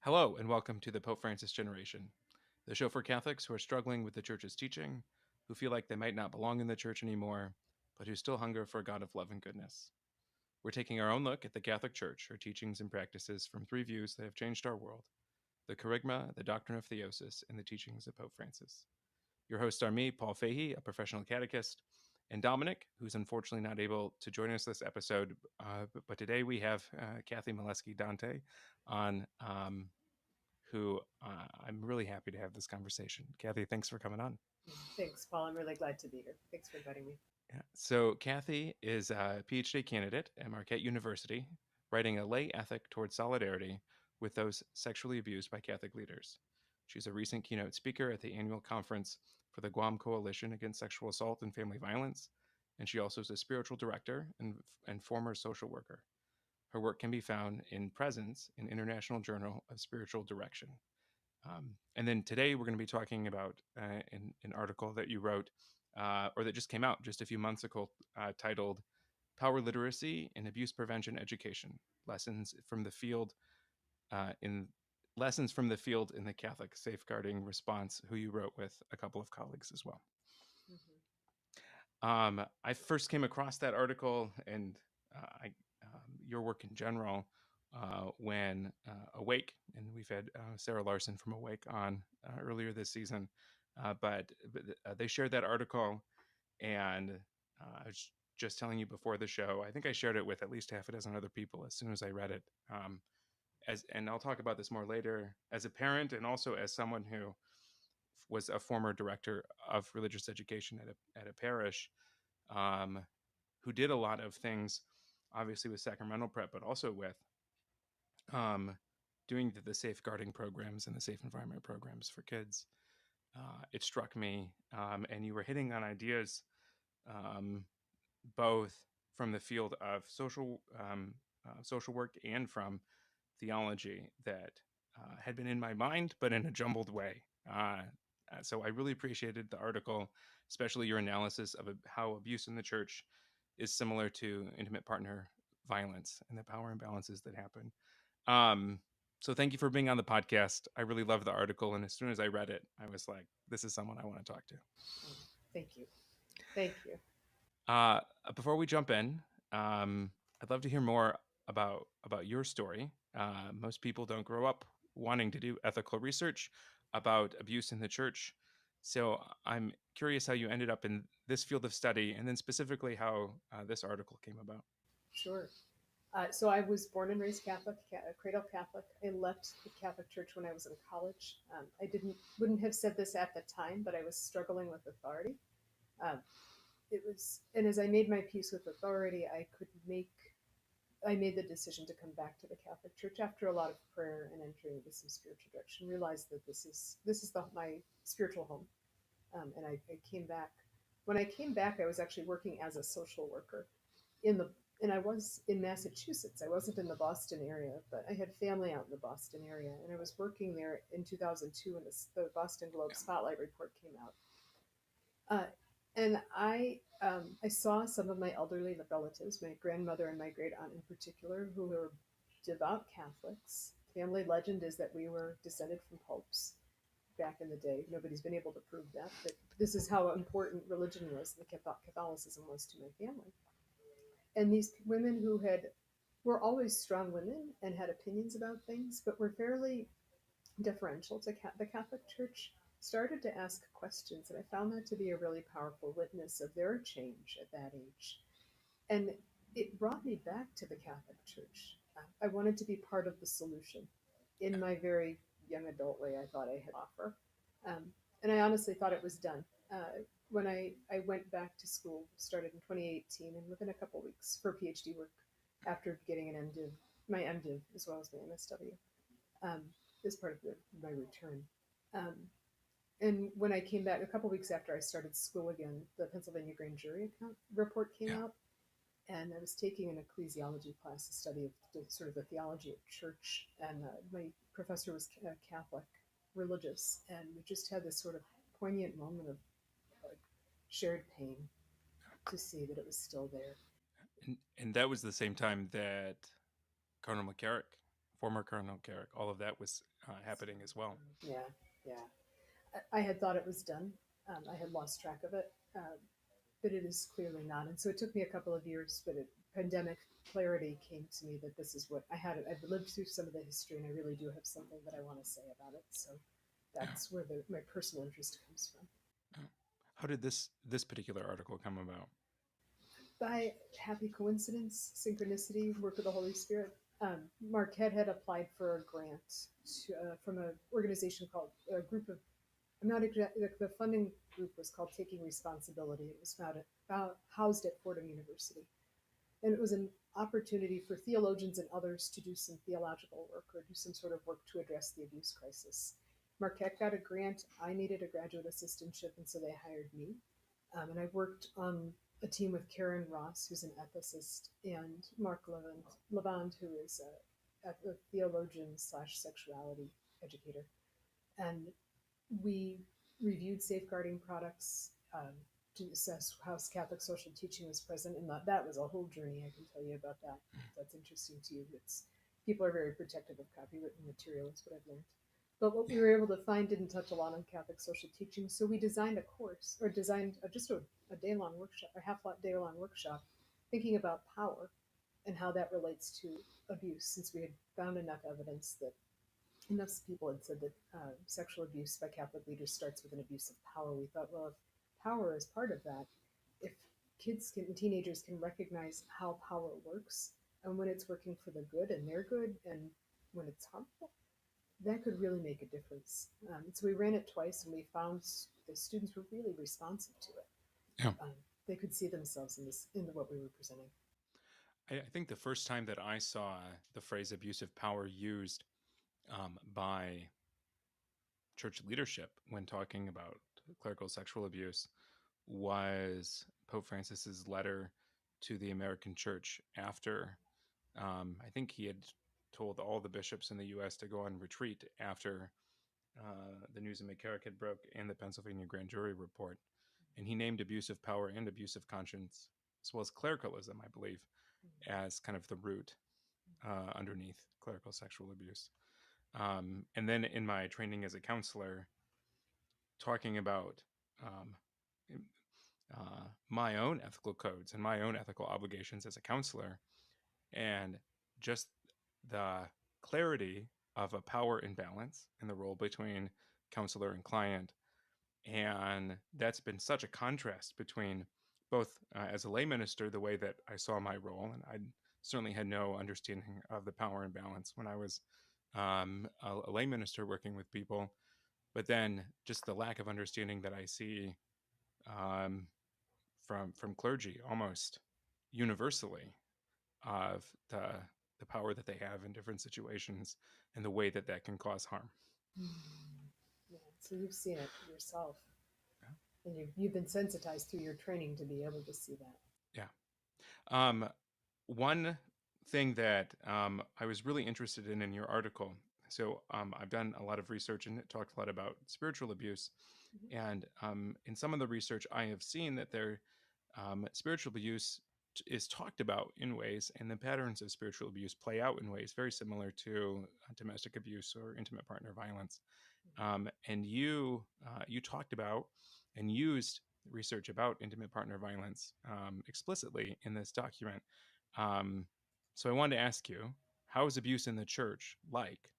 Hello, and welcome to the Pope Francis Generation, the show for Catholics who are struggling with the Church's teaching, who feel like they might not belong in the Church anymore, but who still hunger for a God of love and goodness. We're taking our own look at the Catholic Church, her teachings and practices from three views that have changed our world: the Kerygma, the doctrine of theosis, and the teachings of Pope Francis. Your hosts are me, Paul Fahey, a professional catechist, and Dominic, who's unfortunately not able to join us this episode. But today we have Cathy Melesky Dante on, who I'm really happy to have this conversation. Cathy, thanks for coming on. Thanks, Paul. I'm really glad to be here. Thanks for inviting me. Yeah. So, Cathy is a PhD candidate at Marquette University, writing a lay ethic towards solidarity with those sexually abused by Catholic leaders. She's a recent keynote speaker at the annual conference for the Guam Coalition against sexual assault and family violence, and she also is a spiritual director and former social worker. Her work can be found in Presence in International Journal of Spiritual Direction. And then today we're going to be talking about an article that you wrote, or that just came out just a few months ago, titled "Power Literacy in Abuse Prevention Education: Lessons from the Field in Lessons from the Field in the Catholic Safeguarding Response," who you wrote with a couple of colleagues as well. Mm-hmm. I first came across that article and your work in general when Awake, and we've had Sarah Larson from Awake on earlier this season, but they shared that article, and I was just telling you before the show, I think I shared it with at least half a dozen other people as soon as I read it. And I'll talk about this more later, as a parent and also as someone who was a former director of religious education at a parish, um, who did a lot of things, obviously with sacramental prep, but also with um, doing the safeguarding programs and the safe environment programs for kids. It struck me, and you were hitting on ideas, um, both from the field of social work and from theology, that had been in my mind, but in a jumbled way. So I really appreciated the article, especially your analysis of how abuse in the church is similar to intimate partner violence and the power imbalances that happen. Um, so thank you for being on the podcast. I really love the article, and as soon as I read it, I was like, "This is someone I want to talk to." Oh, thank you. Thank you. Uh, Before we jump in, I'd love to hear more about your story. Most people don't grow up wanting to do ethical research about abuse in the church, so I'm curious how you ended up in this field of study, and then specifically how this article came about. Sure. So I was born and raised Catholic, cradle Catholic. I left the Catholic Church when I was in college. I wouldn't have said this at the time, but I was struggling with authority. Um, it was, and as I made my peace with authority, I made the decision to come back to the Catholic Church after a lot of prayer and entering into some spiritual direction. Realized that this is my spiritual home, and I came back. When I came back, I was actually working as a social worker in the and I was in Massachusetts. I wasn't in the Boston area, but I had family out in the Boston area, and I was working there in 2002 when the Boston Globe Spotlight report came out. And I saw some of my elderly relatives, my grandmother and my great aunt in particular, who were devout Catholics. Family legend is that we were descended from popes back in the day. Nobody's been able to prove that, but this is how important religion was, the Catholicism was to my family. And these women who were always strong women and had opinions about things, but were fairly deferential to the Catholic Church, started to ask questions, and I found that to be a really powerful witness of their change at that age. And it brought me back to the Catholic Church. I wanted to be part of the solution. In my very young adult way, I thought I had offer. Um, and I honestly thought it was done. When I went back to school, started in 2018, and within a couple weeks for PhD work, after getting an MDiv, my MDiv as well as my MSW, um, as part of my return. Um, and when I came back, a couple weeks after I started school again, the Pennsylvania Grand Jury account report came Yeah. out, and I was taking an ecclesiology class, a study of sort of the theology of church, and my professor was Catholic, religious, and we just had this sort of poignant moment of like shared pain to see that it was still there. And that was the same time that Cardinal McCarrick former Colonel Carrick, all of that was happening as well. Yeah, yeah. I had thought it was done. I had lost track of it, but it is clearly not. And so it took me a couple of years, but pandemic clarity came to me that this is what I had. I've lived through some of the history, and I really do have something that I want to say about it. So that's where my personal interest comes from. How did this particular article come about? By happy coincidence, synchronicity, work of the Holy Spirit. Marquette had applied for a grant from an organization called a group of. I'm not exactly. The funding group was called Taking Responsibility. It was housed at Fordham University, and it was an opportunity for theologians and others to do some theological work or do some sort of work to address the abuse crisis. Marquette got a grant. I needed a graduate assistantship, and so they hired me. And I worked on a team with Karen Ross, who's an ethicist, and Mark Levand, who is a theologian slash sexuality educator. And we reviewed safeguarding products to assess how Catholic social teaching was present, and that was a whole journey. I can tell you about that. If that's interesting to you. People are very protective of copywritten material. That's what I've learned. But what we were able to find didn't touch a lot on Catholic social teaching, so we designed a course, or designed just a day-long workshop, a half-day-long workshop, thinking about power and how that relates to abuse, since we had found enough evidence that enough people had said that sexual abuse by Catholic leaders starts with an abuse of power. We thought, well, if power is part of that, if teenagers can recognize how power works and when it's working for the good and their good and when it's harmful, that could really make a difference. So we ran it twice, and we found the students were really responsive to it. Yeah. They could see themselves in what we were presenting. I think the first time that I saw the phrase abusive power used by church leadership when talking about clerical sexual abuse was Pope Francis's letter to the American church after I think he had told all the bishops in the U.S. to go on retreat after the news of McCarrick had broke and the Pennsylvania grand jury report. And he named abuse of power and abuse of conscience, as well as clericalism, I believe, as kind of the root underneath clerical sexual abuse. And then in my training as a counselor, talking about my own ethical codes and my own ethical obligations as a counselor, and just the clarity of a power imbalance in the role between counselor and client. And that's been such a contrast between both as a lay minister, the way that I saw my role, and I certainly had no understanding of the power imbalance when I was a lay minister working with people, but then just the lack of understanding that I see um, from clergy almost universally of the power that they have in different situations and the way that that can cause harm. Yeah, so you've seen it yourself, and you've been sensitized through your training to be able to see that. Yeah. One thing that I was really interested in your article. So I've done a lot of research and talked a lot about spiritual abuse. And in some of the research, I have seen that spiritual abuse is talked about in ways, and the patterns of spiritual abuse play out in ways very similar to domestic abuse or intimate partner violence. And you talked about and used research about intimate partner violence explicitly in this document. So I wanted to ask you, how is abuse in the church like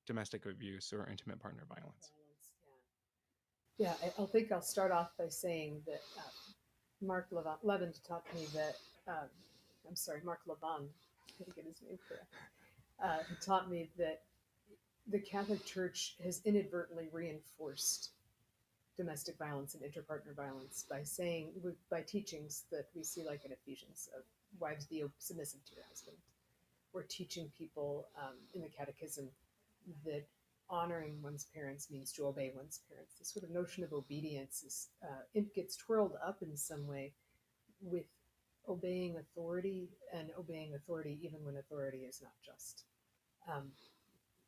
domestic abuse or intimate partner violence? Yeah, I think I'll start off by saying that Mark Levand taught me that, Mark Levand, I didn't get his name correct, he taught me that the Catholic Church has inadvertently reinforced domestic violence and interpartner violence by teachings that we see like in Ephesians of wives be submissive to your husband. We're teaching people in the catechism that honoring one's parents means to obey one's parents. This sort of notion of obedience it gets twirled up in some way with obeying authority, and obeying authority even when authority is not just.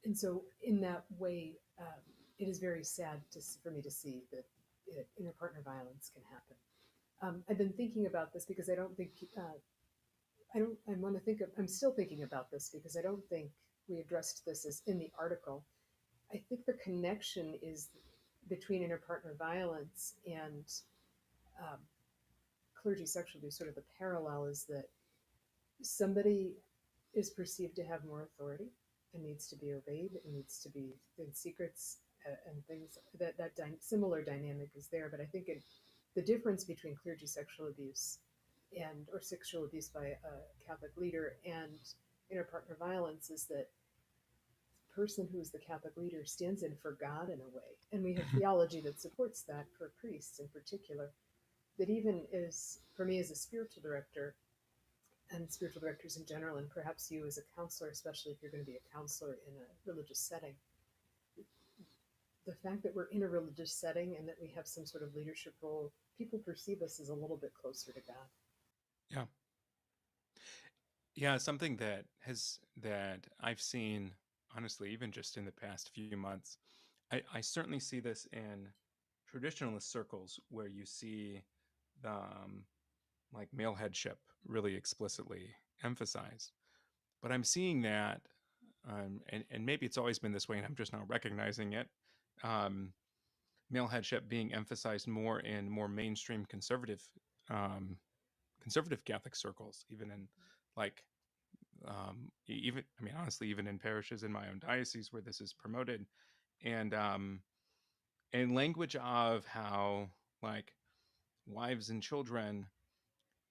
And so in that way, it is very sad for me to see that interpartner violence can happen. I've been thinking about this because I don't think, I'm still thinking about this because I don't think we addressed this as in the article. I think the connection is between interpartner violence and um, clergy sexual abuse. Sort of the parallel is that somebody is perceived to have more authority and needs to be obeyed and needs to be in secrets and things that similar dynamic is there. But I think the difference between clergy sexual abuse and or sexual abuse by a Catholic leader and interpartner violence is that the person who is the Catholic leader stands in for God in a way, and we have theology that supports that for priests in particular. That even is for me as a spiritual director and spiritual directors in general, and perhaps you as a counselor, especially if you're going to be a counselor in a religious setting, the fact that we're in a religious setting and that we have some sort of leadership role, people perceive us as a little bit closer to God. Yeah. Yeah, something that I've seen, honestly, even just in the past few months, I certainly see this in traditionalist circles where you see the like male headship really explicitly emphasized. But I'm seeing that, and maybe it's always been this way, and I'm just now recognizing it. Um, Male headship being emphasized more in more mainstream um, conservative Catholic circles, even in like even I mean honestly even in parishes in my own diocese where this is promoted, and language of how like wives and children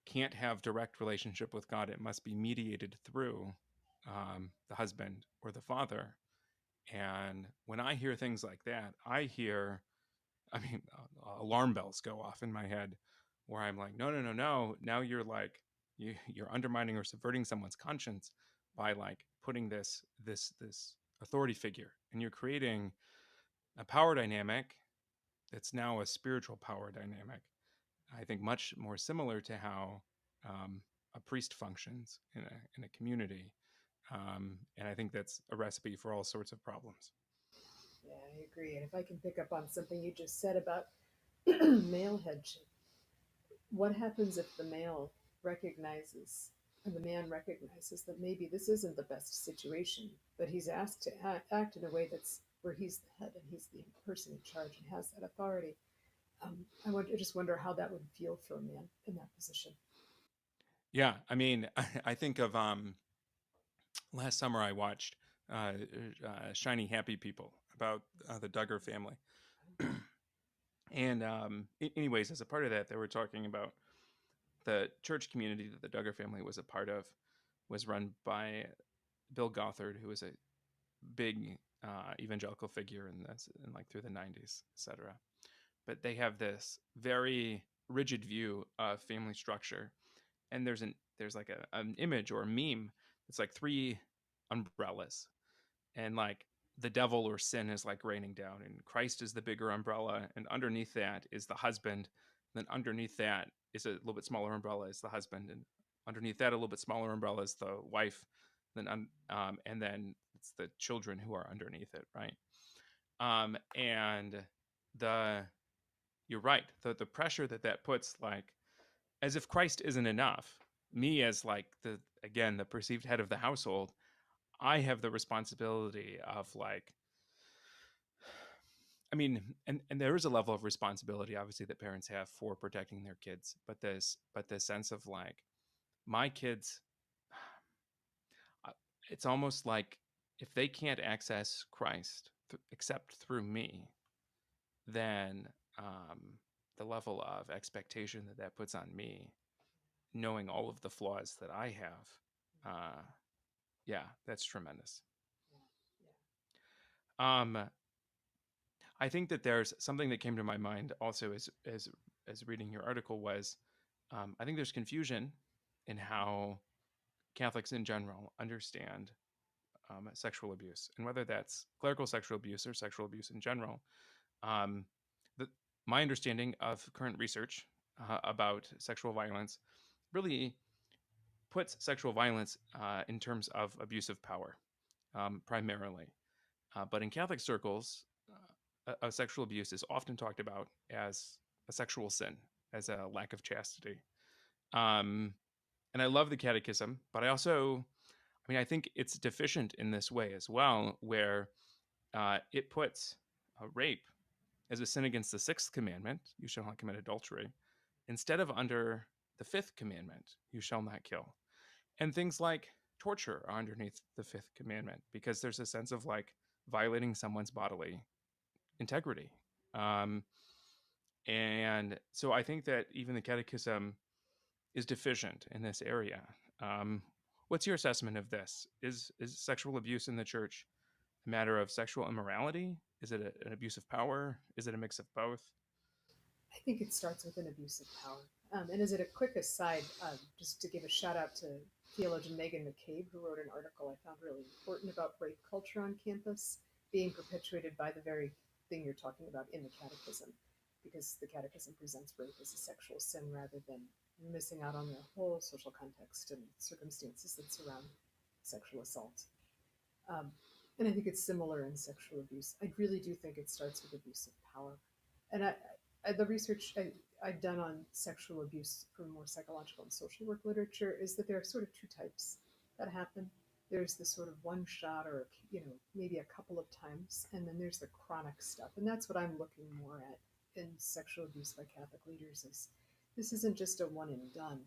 can't have direct relationship with God. It must be mediated through the husband or the father. And when I hear things like that, I hear, I mean, alarm bells go off in my head where I'm like, no, no, no, no. Now you're like, you're undermining or subverting someone's conscience by like putting this authority figure, and you're creating a power dynamic that's now a spiritual power dynamic. I think much more similar to how a priest functions in a community. And I think that's a recipe for all sorts of problems. Yeah, I agree. And if I can pick up on something you just said about male headship, what happens if the male recognizes and the man recognizes that maybe this isn't the best situation, but he's asked to act in a way that's where he's the head and he's the person in charge and has that authority. I just wonder how that would feel for a man in that position. Yeah, I mean, I think of last summer I watched Shiny Happy People about the Duggar family. And anyways, as a part of that, they were talking about the church community that the Duggar family was a part of was run by Bill Gothard, who was a big evangelical figure in like through the 90s, etc. But they have this very rigid view of family structure, and there's like an image or a meme. It's like three umbrellas, and like the devil or sin is like raining down, and Christ is the bigger umbrella, and underneath that is the husband. Then underneath that is a little bit smaller umbrella is the husband, and underneath that a little bit smaller umbrella is the wife. And then it's the children who are underneath it, right? And the you're right. The pressure that puts, like, as if Christ isn't enough. Me as like the perceived head of the household, I have the responsibility of like, I mean, and there is a level of responsibility obviously that parents have for protecting their kids, but this sense of like my kids, it's almost like if they can't access Christ except through me, then the level of expectation that puts on me, knowing all of the flaws that I have, yeah, that's tremendous. Yeah, Um, I think that there's something that came to my mind also as reading your article was, I think there's confusion in how Catholics in general understand sexual abuse, and whether that's clerical sexual abuse or sexual abuse in general. Um, the, my understanding of current research about sexual violence really puts sexual violence in terms of abuse of power, primarily. But in Catholic circles, a sexual abuse is often talked about as a sexual sin, as a lack of chastity. Um, and I love the Catechism, but I mean, I think it's deficient in this way as well, where it puts rape as a sin against the sixth commandment, you shall not commit adultery, instead of under the fifth commandment, you shall not kill. And things like torture are underneath the fifth commandment because there's a sense of like violating someone's bodily integrity. Um, and so I think that even the catechism is deficient in this area. Um, what's your assessment of this? Is sexual abuse in the church a matter of sexual immorality? Is it an abuse of power? Is it a mix of both? I think it starts with an abuse of power. And as a quick aside, just to give a shout out to theologian Megan McCabe, who wrote an article I found really important about rape culture on campus being perpetuated by the very thing you're talking about in the catechism, because the catechism presents rape as a sexual sin rather than missing out on the whole social context and circumstances that surround sexual assault. Um, and I think it's similar in sexual abuse. I really do think it starts with abuse of power. And the research I've done on sexual abuse from more psychological and social work literature is that there are sort of two types that happen. There's the sort of one shot or, maybe a couple of times, and then there's the chronic stuff. And that's what I'm looking more at in sexual abuse by Catholic leaders is this isn't just a one and done.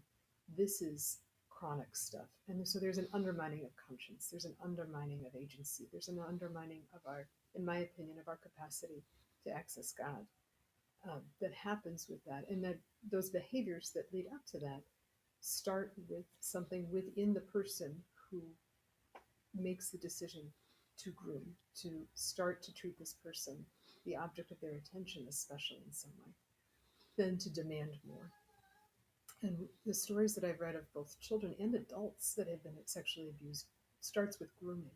This is chronic stuff. And so there's an undermining of conscience. There's an undermining of agency. There's an undermining of in my opinion, of our capacity to access God. That happens with that, and that those behaviors that lead up to that start with something within the person who makes the decision to groom, to start to treat this person, the object of their attention, especially in some way, then to demand more. And the stories that I've read of both children and adults that have been sexually abused starts with grooming.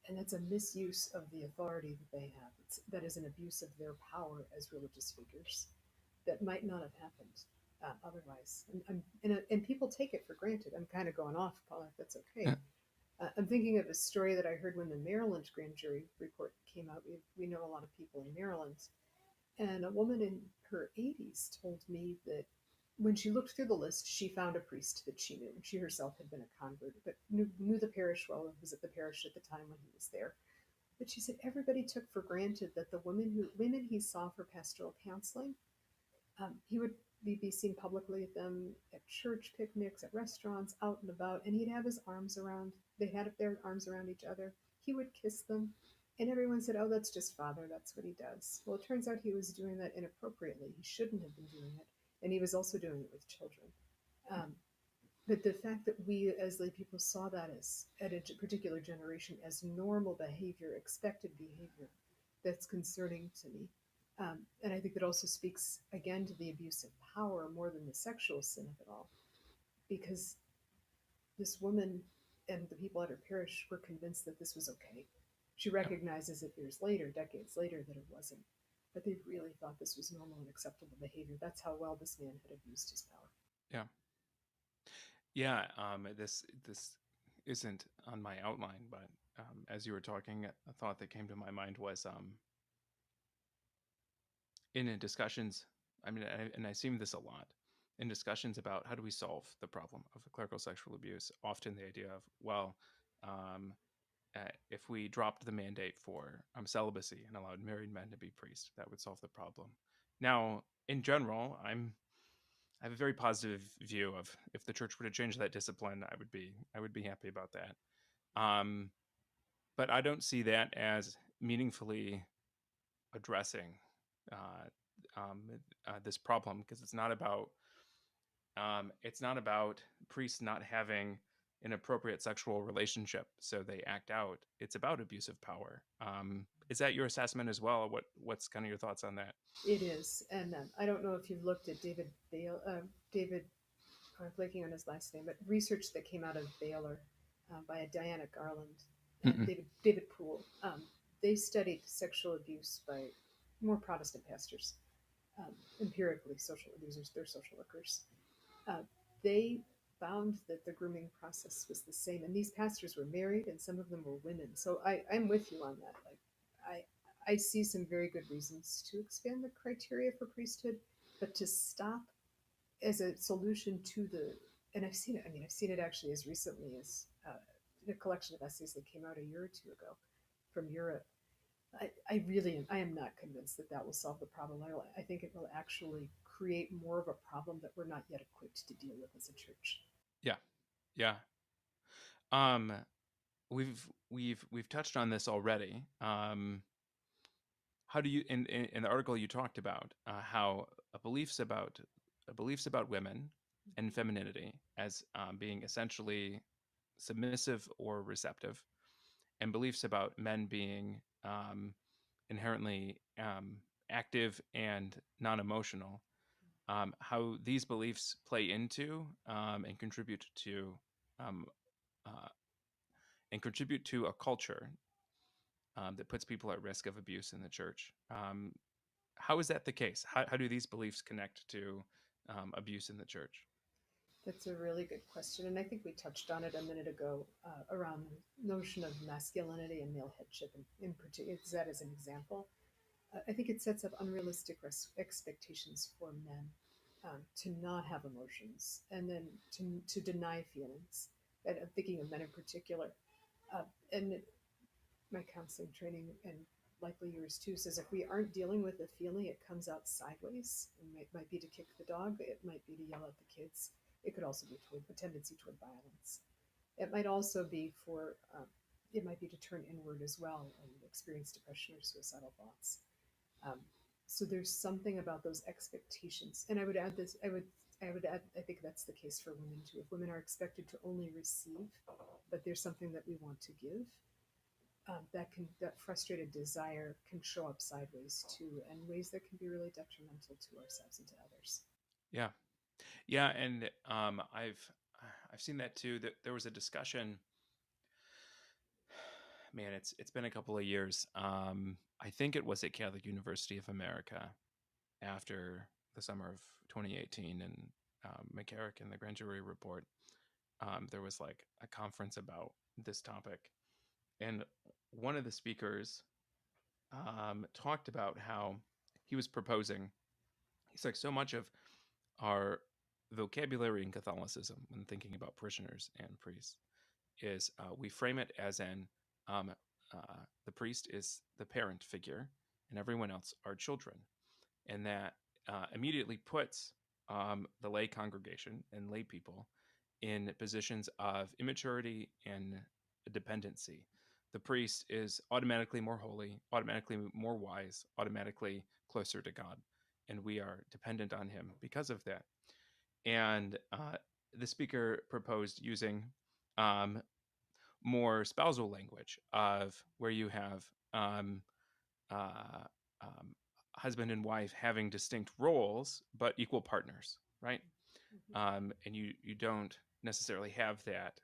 And that's a misuse of the authority that they have. That is an abuse of their power as religious figures that might not have happened otherwise. And people take it for granted. I'm kind of going off, Paul, if that's okay. I'm thinking of a story that I heard when the Maryland grand jury report came out. We know a lot of people in Maryland. And a woman in her 80s told me that when she looked through the list, she found a priest that she knew. She herself had been a convert, but knew the parish well and was at the parish at the time when he was there. But she said everybody took for granted that the women he saw for pastoral counseling, he would be seen publicly at them at church picnics, at restaurants, out and about, and he'd have his arms around. They had their arms around each other. He would kiss them, and everyone said, "Oh, that's just Father. That's what he does." Well, it turns out he was doing that inappropriately. He shouldn't have been doing it. And he was also doing it with children. But the fact that we as lay people saw that as at a particular generation as normal behavior, expected behavior, that's concerning to me. And I think that also speaks again to the abuse of power more than the sexual sin of it all. Because this woman and the people at her parish were convinced that this was okay. She recognizes it years later, decades later, that it wasn't. But they really thought this was normal and acceptable behavior. That's how well this man had abused his power. Yeah. Yeah. This isn't on my outline, but as you were talking, a thought that came to my mind was in discussions. I mean, and I see this a lot in discussions about how do we solve the problem of clerical sexual abuse. Often the idea of, well, if we dropped the mandate for celibacy and allowed married men to be priests, that would solve the problem. Now, in general, I have a very positive view of if the church were to change that discipline, I would be happy about that. But I don't see that as meaningfully addressing this problem, because it's not about priests not having an appropriate sexual relationship, so they act out. It's about abuse of power. Is that your assessment as well? What's kind of your thoughts on that? It is, and I don't know if you've looked at David, I'm blanking on his last name, but research that came out of Baylor by Diana Garland and David Poole. They studied sexual abuse by more Protestant pastors, empirically social abusers, they're social workers. They found that the grooming process was the same, and these pastors were married, and some of them were women. So I'm with you on that. Like, I see some very good reasons to expand the criteria for priesthood, but to stop as a solution to and I've seen it. I mean, I've seen it actually as recently as a collection of essays that came out a year or two ago from Europe. I am not convinced that that will solve the problem. I think it will actually create more of a problem that we're not yet equipped to deal with as a church. Yeah. Yeah. Um, we've touched on this already. How do you in the article you talked about how beliefs about women and femininity as being essentially submissive or receptive, and beliefs about men being inherently active and non-emotional, how these beliefs play into um, uh, and contribute to a culture that puts people at risk of abuse in the church. How is that the case? How do these beliefs connect to abuse in the church? That's a really good question, and I think we touched on it a minute ago around the notion of masculinity and male headship, in particular, that as an example. I think it sets up unrealistic expectations for men to not have emotions and then to deny feelings. And I'm thinking of men in particular. And my counseling training, and likely yours too, says if we aren't dealing with a feeling, it comes out sideways. It might be to kick the dog, it might be to yell at the kids. It could also be toward a tendency toward violence. It might also be it might be to turn inward as well and experience depression or suicidal thoughts. Um, so there's something about those expectations, and I would add this. I would add. I think that's the case for women too. If women are expected to only receive, but there's something that we want to give, that frustrated desire can show up sideways too, in ways that can be really detrimental to ourselves and to others. Yeah, yeah, and I've seen that too. That there was a discussion. Man, it's been a couple of years. I think it was at Catholic University of America after the summer of 2018 and McCarrick and the grand jury report. There was like a conference about this topic, and one of the speakers talked about how he was proposing. He's like, so much of our vocabulary in Catholicism, when thinking about parishioners and priests, is we frame it as um, the priest is the parent figure, and everyone else are children, and that immediately puts the lay congregation and lay people in positions of immaturity and dependency. The priest is automatically more holy, automatically more wise, automatically closer to God, and we are dependent on him because of that. And the speaker proposed using um, more spousal language of where you have uh, um, husband and wife having distinct roles but equal partners, right? Mm-hmm. And you don't necessarily have that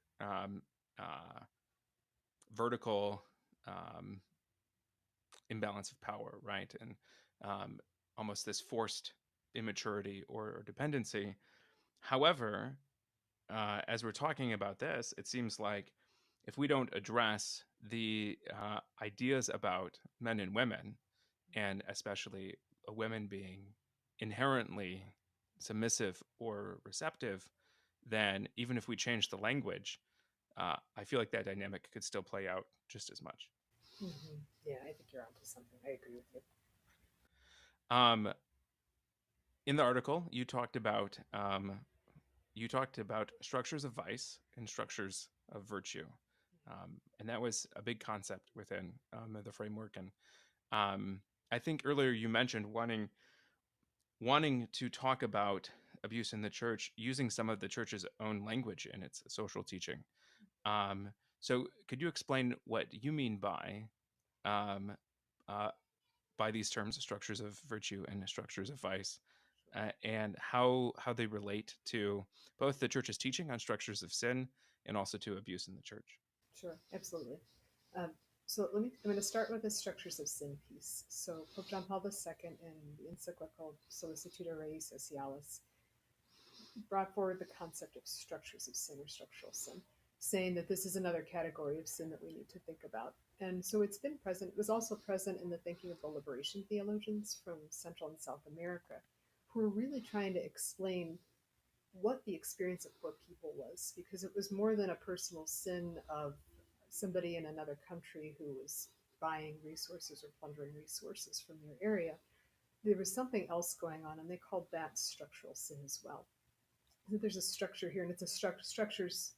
vertical um, imbalance of power, right? And um, almost this forced immaturity or dependency. However, as we're talking about this, it seems like if we don't address the ideas about men and women, and especially women being inherently submissive or receptive, then even if we change the language, I feel like that dynamic could still play out just as much. Mm-hmm. Yeah, I think you're onto something. I agree with you. Um, in the article, you talked about structures of vice and structures of virtue, and that was a big concept within the framework. And I think earlier you mentioned wanting to talk about abuse in the church using some of the church's own language in its social teaching. Um, so, could you explain what you mean um, uh, by these terms, structures of virtue and structures of vice, and how they relate to both the church's teaching on structures of sin and also to abuse in the church? Sure, absolutely. Um, I'm going to start with the structures of sin piece. So Pope John Paul II, in the encyclical Sollicitudo Rei Socialis, brought forward the concept of structures of sin or structural sin, saying that this is another category of sin that we need to think about. And so it's been present. It was also present in the thinking of the liberation theologians from Central and South America, who were really trying to explain what the experience of poor people was, because it was more than a personal sin of somebody in another country who was buying resources or plundering resources from your area. There was something else going on, and they called that structural sin as well. So there's a structure here, and it's a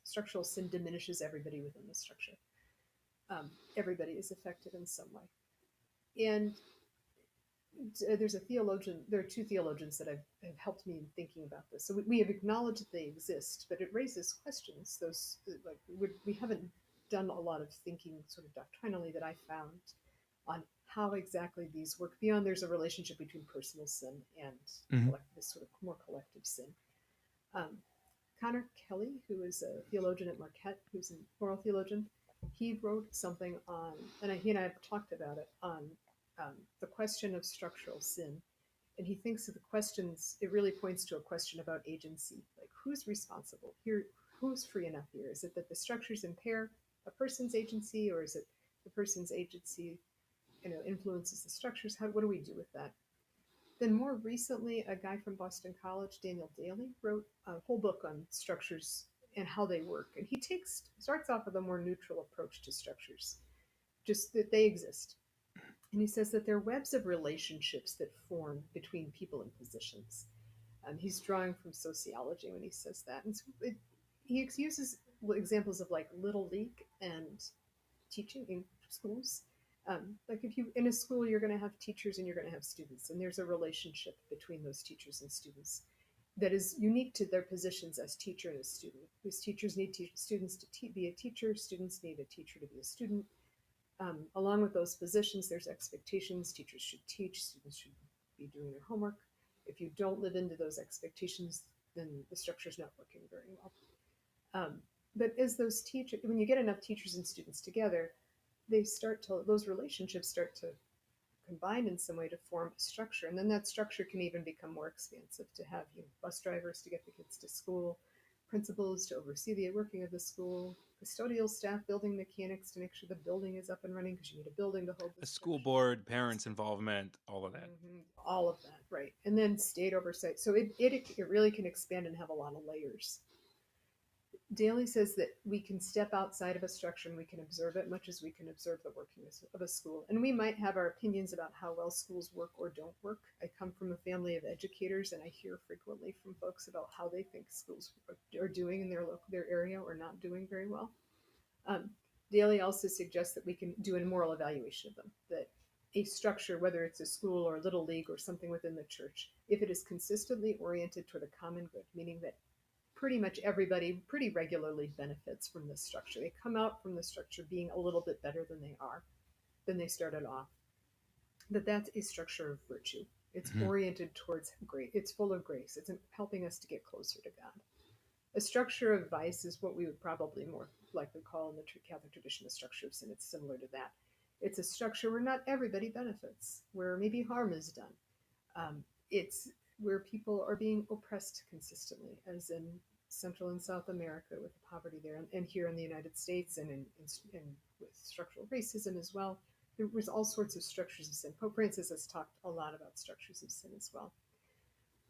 structural sin diminishes everybody within the structure. Everybody is affected in some way. And there's a theologian, there are two theologians that have helped me in thinking about this. So we have acknowledged that they exist, but it raises questions. Those, like, we haven't done a lot of thinking sort of doctrinally that I found on how exactly these work beyond there's a relationship between personal sin and this sort of more collective sin. Connor Kelly, who is a theologian at Marquette, who's a moral theologian, he wrote something on, and he and I have talked about it, on the question of structural sin. And he thinks of the questions, it really points to a question about agency. Like, who's responsible here? Who's free enough here? Is it that the structures impair a person's agency, or is it the person's agency, influences the structures? What do we do with that? Then more recently, a guy from Boston College, Daniel Daly, wrote a whole book on structures and how they work. And he starts off with a more neutral approach to structures, just that they exist. And he says that they're webs of relationships that form between people and positions. He's drawing from sociology when he says that. And so he uses examples of like Little League and teaching in schools. Like if you in a school, you're going to have teachers and you're going to have students, and there's a relationship between those teachers and students that is unique to their positions as teacher and as student. Because teachers need students to be a teacher, students need a teacher to be a student. Along with those positions, there's expectations. Teachers should teach, students should be doing their homework. If you don't live into those expectations, then the structure's not working very well. But as those teachers, when you get enough teachers and students together, those relationships start to combine in some way to form a structure. And then that structure can even become more expansive to have bus drivers to get the kids to school, principals to oversee the working of the school, custodial staff, building mechanics to make sure the building is up and running because you need a building to hold the school board, parents' involvement, all of that. All of that, right. And then state oversight. So it really can expand and have a lot of layers. Daly says that we can step outside of a structure and we can observe it much as we can observe the working of a school. And we might have our opinions about how well schools work or don't work. I come from a family of educators, and I hear frequently from folks about how they think schools are doing in their area or not doing very well. Daly also suggests that we can do a moral evaluation of them, that a structure, whether it's a school or a Little League or something within the church, if it is consistently oriented toward a common good, meaning that pretty much everybody pretty regularly benefits from this structure. They come out from the structure being a little bit better than they started off. That's a structure of virtue. It's oriented towards grace. It's full of grace. It's helping us to get closer to God. A structure of vice is what we would probably more likely call in the Catholic tradition a structure of sin. It's similar to that. It's a structure where not everybody benefits, where maybe harm is done. It's where people are being oppressed consistently, as in Central and South America with the poverty there, and here in the United States, and with structural racism as well. There was all sorts of structures of sin. Pope Francis has talked a lot about structures of sin as well.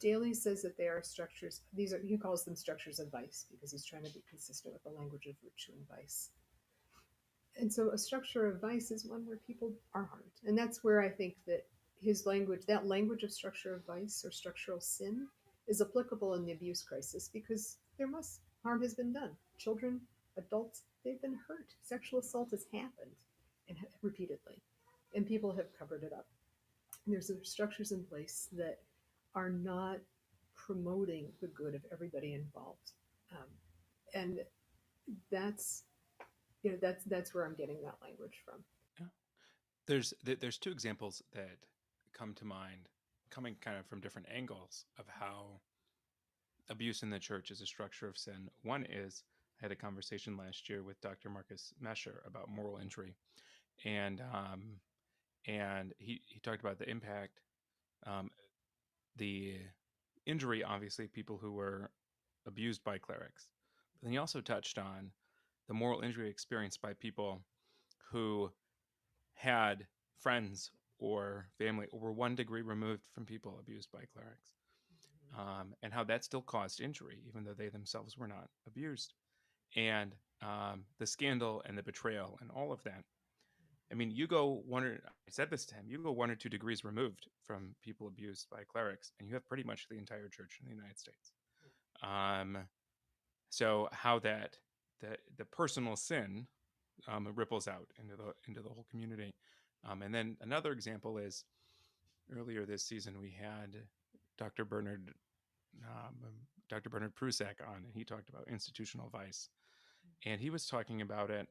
Daly says that they are structures, he calls them structures of vice because he's trying to be consistent with the language of virtue and vice. And so a structure of vice is one where people are harmed. And that's where I think that that language of structure of vice or structural sin is applicable in the abuse crisis because harm has been done. Children, adults, they've been hurt. Sexual assault has happened repeatedly, and people have covered it up. And there's structures in place that are not promoting the good of everybody involved. And that's where I'm getting that language from. Yeah. There's two examples that come to mind, coming kind of from different angles of how abuse in the church is a structure of sin. One is, I had a conversation last year with Dr. Marcus Mesher about moral injury, and he talked about the impact, the injury, obviously, people who were abused by clerics. But then he also touched on the moral injury experienced by people who had friends or family or were 1 degree removed from people abused by clerics, and how that still caused injury, even though they themselves were not abused. And the scandal and the betrayal and all of that. I mean, you go I said this to him, you go 1 or 2 degrees removed from people abused by clerics, and you have pretty much the entire church in the United States. So how the personal sin ripples out into the whole community. And then another example is earlier this season we had Dr. Bernard Dr. Bernard Prusak on, and he talked about institutional vice, and he was talking about it.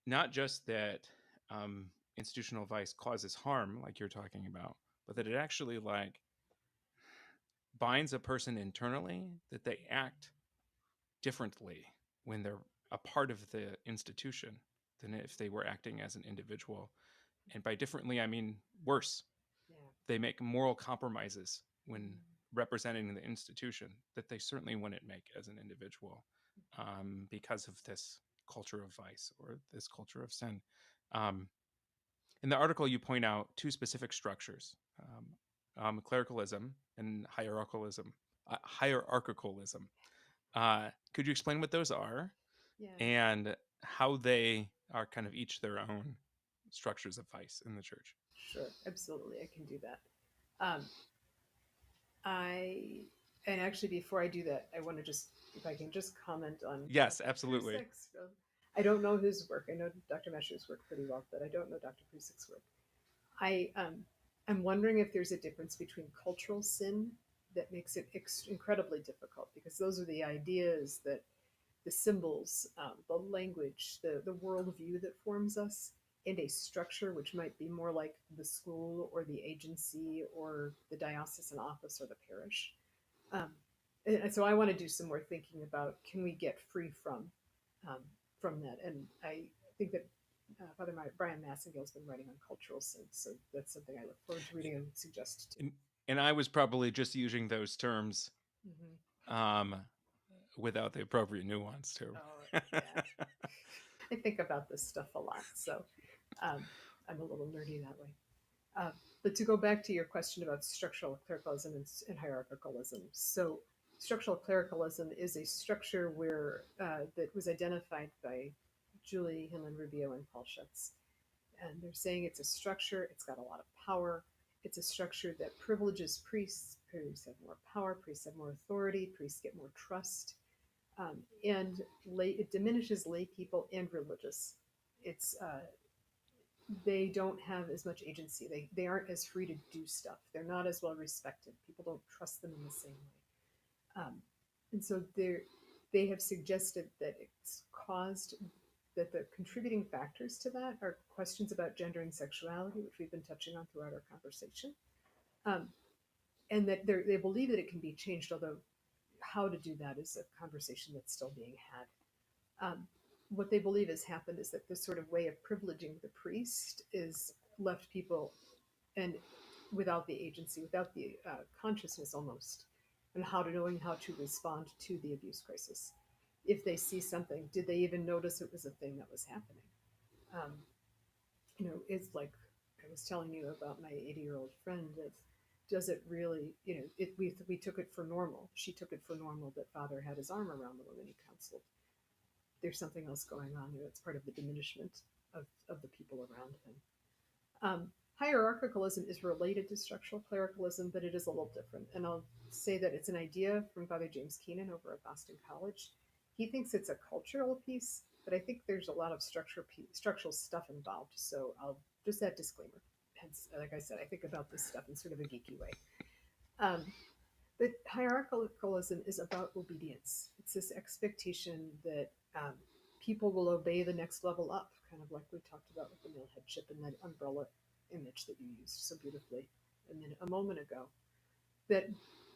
Not just that institutional vice causes harm, like you're talking about, but that it actually like binds a person internally, that they act differently when they're a part of the institution than if they were acting as an individual. And by differently, I mean worse. Yeah. They make moral compromises when representing the institution that they certainly wouldn't make as an individual, because of this culture of vice or this culture of sin. In the article, you point out 2 specific structures, clericalism and hierarchicalism. Could you explain what those are? Yeah. And how they are kind of each their own structures of vice in the church? Sure, absolutely, I can do that. And actually, before I do that, I want to if I can just comment on. Yes, absolutely. Prusak's. I don't know his work. I know Dr. Mesher's work pretty well, but I don't know Dr. Prusak's work. I'm wondering if there's a difference between cultural sin that makes it incredibly difficult, because those are the ideas, that the symbols, the language, the worldview that forms us, and a structure which might be more like the school or the agency or the diocesan office or the parish. And so I want to do some more thinking about, can we get free from that? And I think that Father Brian Massengale's been writing on cultural sins, so that's something I look forward to reading and would suggest too. And I was probably just using those terms without the appropriate nuance too. Oh, yeah. I think about this stuff a lot, so I'm a little nerdy that way. But to go back to your question about structural clericalism and hierarchicalism, so structural clericalism is a structure where that was identified by Julie Hinland Rubio and Paul Schutz, and they're saying it's a structure. It's got a lot of power. It's a structure that privileges priests. Priests have more power. Priests have more authority. Priests get more trust, and it diminishes lay people and religious. It's they don't have as much agency. They aren't as free to do stuff. They're not as well respected. People don't trust them in the same way. And so they have suggested that it's caused, that the contributing factors to that are questions about gender and sexuality, which we've been touching on throughout our conversation. And that they believe that it can be changed, although how to do that is a conversation that's still being had. What they believe has happened is that this sort of way of privileging the priest is left people and without the agency, without the consciousness almost, and knowing how to respond to the abuse crisis. If they see something, did they even notice it was a thing that was happening? It's like I was telling you about my 80-year-old friend. Does it really, we took it for normal. She took it for normal that Father had his arm around the woman he counseled. There's something else going on there. That's part of the diminishment of the people around him. Hierarchicalism is related to structural clericalism, but it is a little different. And I'll say that it's an idea from Father James Keenan over at Boston College. He thinks it's a cultural piece, but I think there's a lot of structural stuff involved. So I'll just that disclaimer. Hence, like I said, I think about this stuff in sort of a geeky way. But hierarchicalism is about obedience. It's this expectation that people will obey the next level up, kind of like we talked about with the male headship and that umbrella image that you used so beautifully a moment ago, that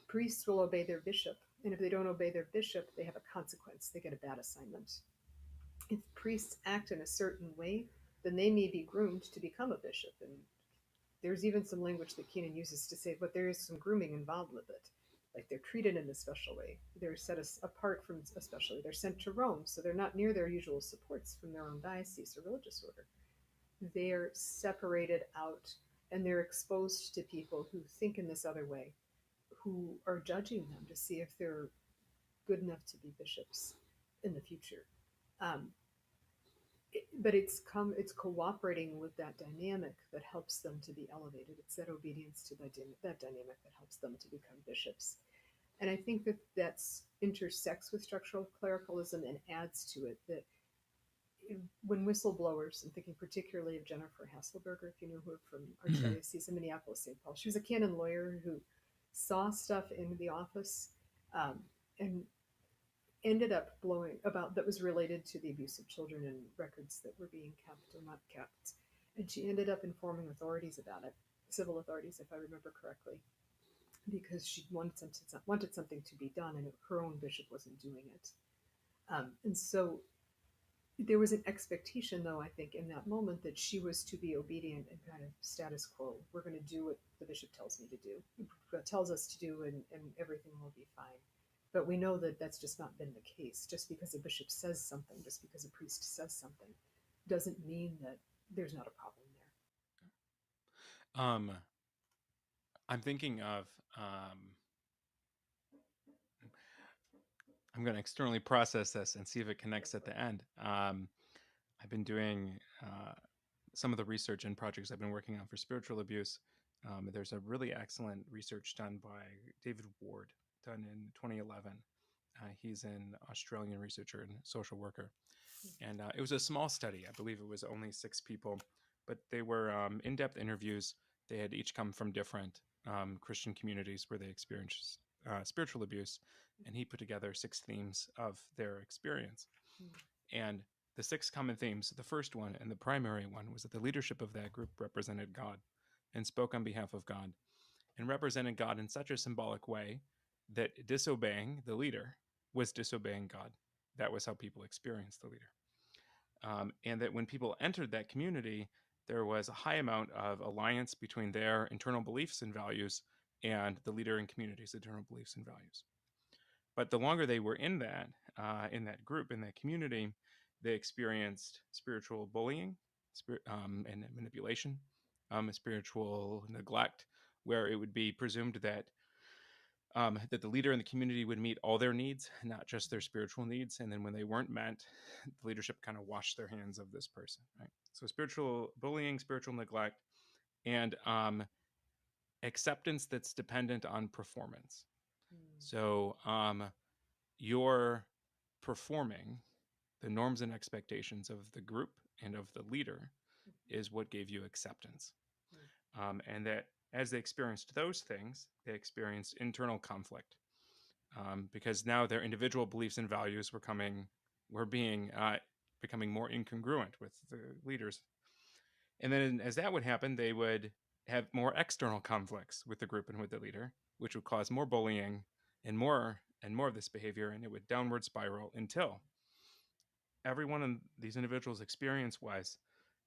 priests will obey their bishop, and if they don't obey their bishop, they have a consequence. They get a bad assignment. If priests act in a certain way, then they may be groomed to become a bishop. And there's even some language that Keenan uses to say, but there is some grooming involved with it. Like they're treated in a special way. They're set apart from especially. They're sent to Rome, so they're not near their usual supports from their own diocese or religious order. They're separated out, and they're exposed to people who think in this other way, who are judging them to see if they're good enough to be bishops. in the future. Um, but it's cooperating with that dynamic that helps them to be elevated. It's that obedience to that dynamic that helps them to become bishops. And I think that that's intersects with structural clericalism and adds to it that when whistleblowers, I'm thinking particularly of Jennifer Hasselberger, if you know her from Archdiocese of Minneapolis, St. Paul. She was a canon lawyer who saw stuff in the office um, and ended up blowing about that was related to the abuse of children and records that were being kept or not kept. And she ended up informing authorities about it, civil authorities, if I remember correctly, because she wanted something to be done, and her own bishop wasn't doing it. And so there was an expectation, though, I think, in that moment that she was to be obedient and kind of status quo. We're going to do what the bishop tells me to do, what tells us to do, and everything will be fine. But we know that that's just not been the case. Just because a bishop says something, just because a priest says something, doesn't mean that there's not a problem there. I'm thinking of I'm going to externally process this and see if it connects at the end. I've been doing some of the research and projects I've been working on for spiritual abuse. There's a really excellent research done by David Ward, done in 2011. He's an Australian researcher and social worker. And it was a small study. I believe it was only 6 people, but they were in-depth interviews. They had each come from different Christian communities where they experienced spiritual abuse, and he put together 6 themes of their experience. And the 6 common themes, the first one and the primary one, was that the leadership of that group represented God and spoke on behalf of God and represented God in such a symbolic way that disobeying the leader was disobeying God. That was how people experienced the leader. And that when people entered that community, there was a high amount of alliance between their internal beliefs and values and the leader and community's internal beliefs and values. But the longer they were in that group, in that community, they experienced spiritual bullying and manipulation, spiritual neglect, where it would be presumed that that the leader in the community would meet all their needs, not just their spiritual needs. And then when they weren't met, the leadership kind of washed their hands of this person. Right? So spiritual bullying, spiritual neglect, and acceptance that's dependent on performance. So you're performing the norms and expectations of the group and of the leader is what gave you acceptance. And that as they experienced those things, they experienced internal conflict because now their individual beliefs and values were becoming more incongruent with the leaders. And then as that would happen, they would have more external conflicts with the group and with the leader, which would cause more bullying and more of this behavior, and it would downward spiral until every one of these individuals' experience was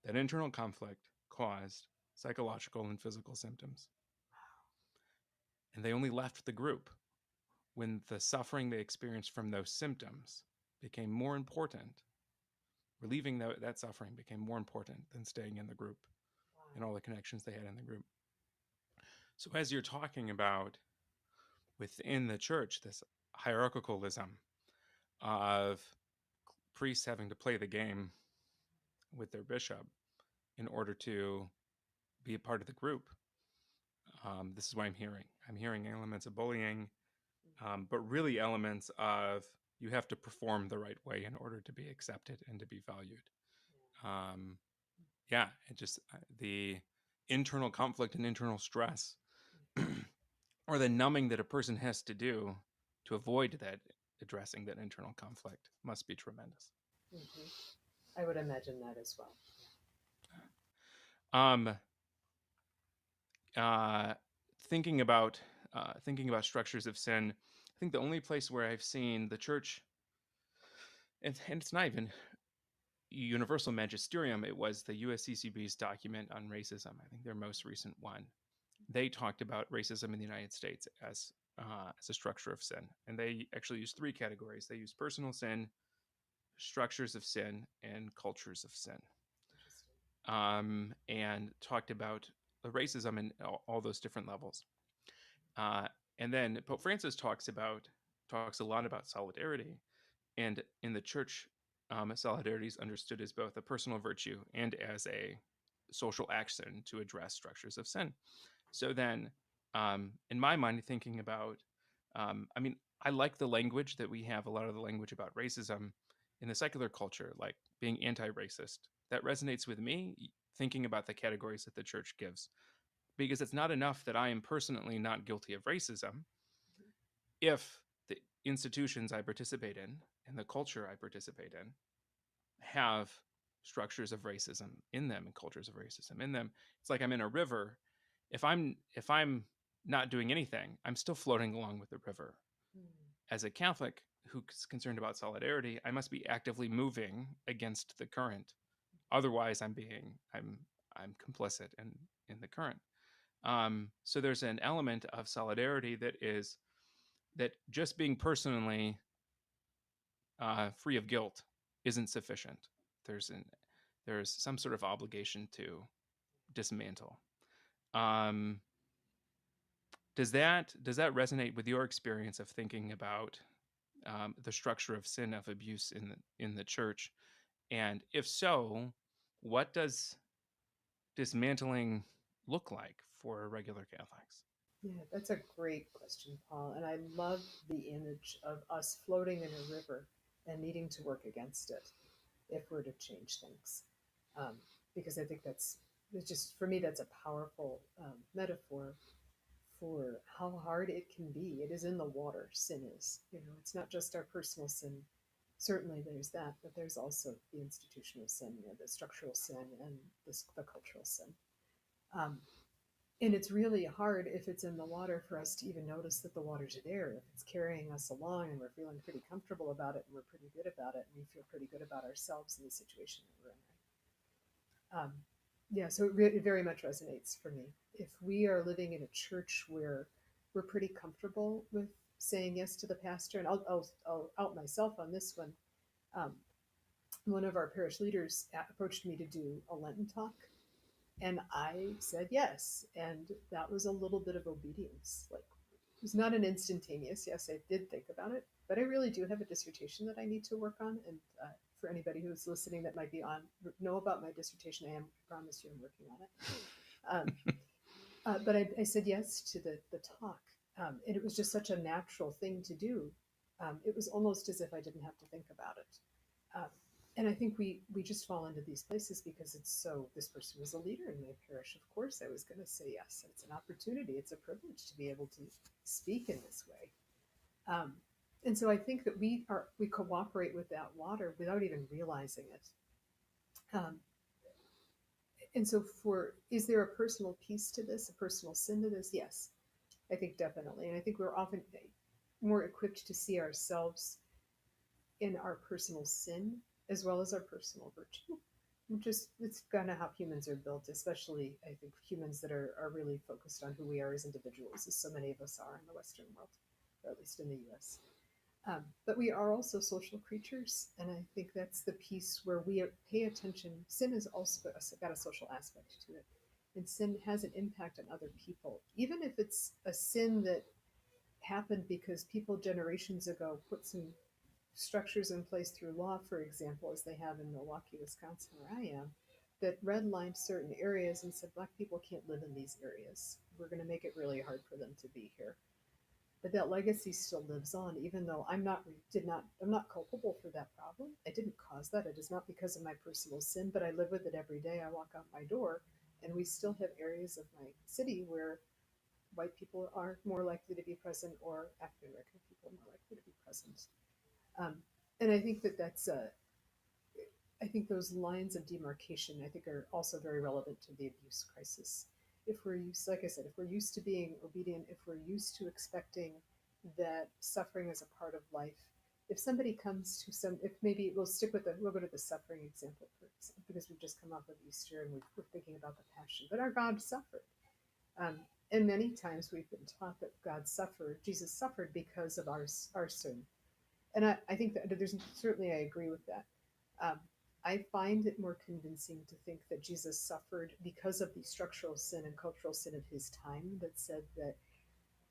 that internal conflict caused psychological and physical symptoms. And they only left the group when the suffering they experienced from those symptoms became more important. Relieving that suffering became more important than staying in the group and all the connections they had in the group. So as you're talking about within the church, this hierarchicalism of priests having to play the game with their bishop in order to be a part of the group, this is what I'm hearing. I'm hearing elements of bullying, but really elements of you have to perform the right way in order to be accepted and to be valued. It just the internal conflict and internal stress or the numbing that a person has to do to avoid that addressing that internal conflict must be tremendous. I would imagine that as well. Thinking about structures of sin, I think the only place where I've seen the church, and it's not even universal magisterium, it was the USCCB's document on racism. I think their most recent one. They talked about racism in the United States as a structure of sin, and they actually used 3 categories. They used personal sin, structures of sin, and cultures of sin, and talked about racism in all those different levels. And then Pope Francis talks a lot about solidarity, And in the church, solidarity is understood as both a personal virtue and as a social action to address structures of sin. So then, in my mind, thinking about, I mean, I like the language that we have, a lot of the language about racism in the secular culture, like being anti racist. That resonates with me, thinking about the categories that the church gives, because it's not enough that I am personally not guilty of racism if the institutions I participate in and the culture I participate in have structures of racism in them and cultures of racism in them. It's like I'm in a river. If I'm not doing anything, I'm still floating along with the river. As a Catholic who's concerned about solidarity, I must be actively moving against the current. Otherwise, I'm complicit in the current. So there's an element of solidarity that just being personally free of guilt isn't sufficient. There's an there's some sort of obligation to dismantle. Um, does that resonate with your experience of thinking about the structure of sin, of abuse in the church? And if so, what does dismantling look like for regular Catholics? Yeah, that's a great question, Paul. And I love the image of us floating in a river and needing to work against it if we're to change things. Um, because I think it's just, for me, that's a powerful metaphor for how hard it can be. It is in the water, sin is. It's not just our personal sin. Certainly there's that, but there's also the institutional sin, the structural sin, and the cultural sin. Um, and it's really hard if it's in the water for us to even notice that the water's there. If it's carrying us along and we're feeling pretty comfortable about it and we're pretty good about it and we feel pretty good about ourselves in the situation that we're in. Yeah, so it very much resonates for me. If we are living in a church where we're pretty comfortable with saying yes to the pastor, and I'll out myself on this one. Um, One of our parish leaders approached me to do a Lenten talk, and I said yes. And that was a little bit of obedience. Like, it was not an instantaneous yes. I did think about it, but I really do have a dissertation that I need to work on. And for anybody who's listening that might be know about my dissertation, I promise you I'm working on it. But I said yes to the talk. And it was just such a natural thing to do. It was almost as if I didn't have to think about it. Um, and I think we just fall into these places because this person was a leader in my parish. Of course, I was going to say yes. It's an opportunity. It's a privilege to be able to speak in this way. And so I think that we cooperate with that water without even realizing it. Um, and so is there a personal piece to this, a personal sin to this? Yes, I think definitely. And I think we're often more equipped to see ourselves in our personal sin as well as our personal virtue. It's kind of how humans are built, especially I think humans that are really focused on who we are as individuals, as so many of us are in the Western world, or at least in the US. But we are also social creatures, and I think that's the piece where we pay attention. Sin has also got a social aspect to it, and sin has an impact on other people, even if it's a sin that happened because people generations ago put some structures in place through law, for example, as they have in Milwaukee, Wisconsin, where I am, that redlined certain areas and said Black people can't live in these areas. We're going to make it really hard for them to be here. But that legacy still lives on, even though I'm not culpable for that problem. I didn't cause that. It is not because of my personal sin, but I live with it every day. I walk out my door, and we still have areas of my city where white people are more likely to be present, or African American people are more likely to be present. And I think I think those lines of demarcation, I think, are also very relevant to the abuse crisis. If we're used, like I said, if we're used to being obedient, if we're used to expecting that suffering is a part of life, if somebody comes to if maybe we'll go to the suffering example because we've just come off of Easter and we're thinking about the Passion, but our God suffered. And many times we've been taught that Jesus suffered because of our sin. And I think that certainly I agree with that. Um, I find it more convincing to think that Jesus suffered because of the structural sin and cultural sin of his time that said that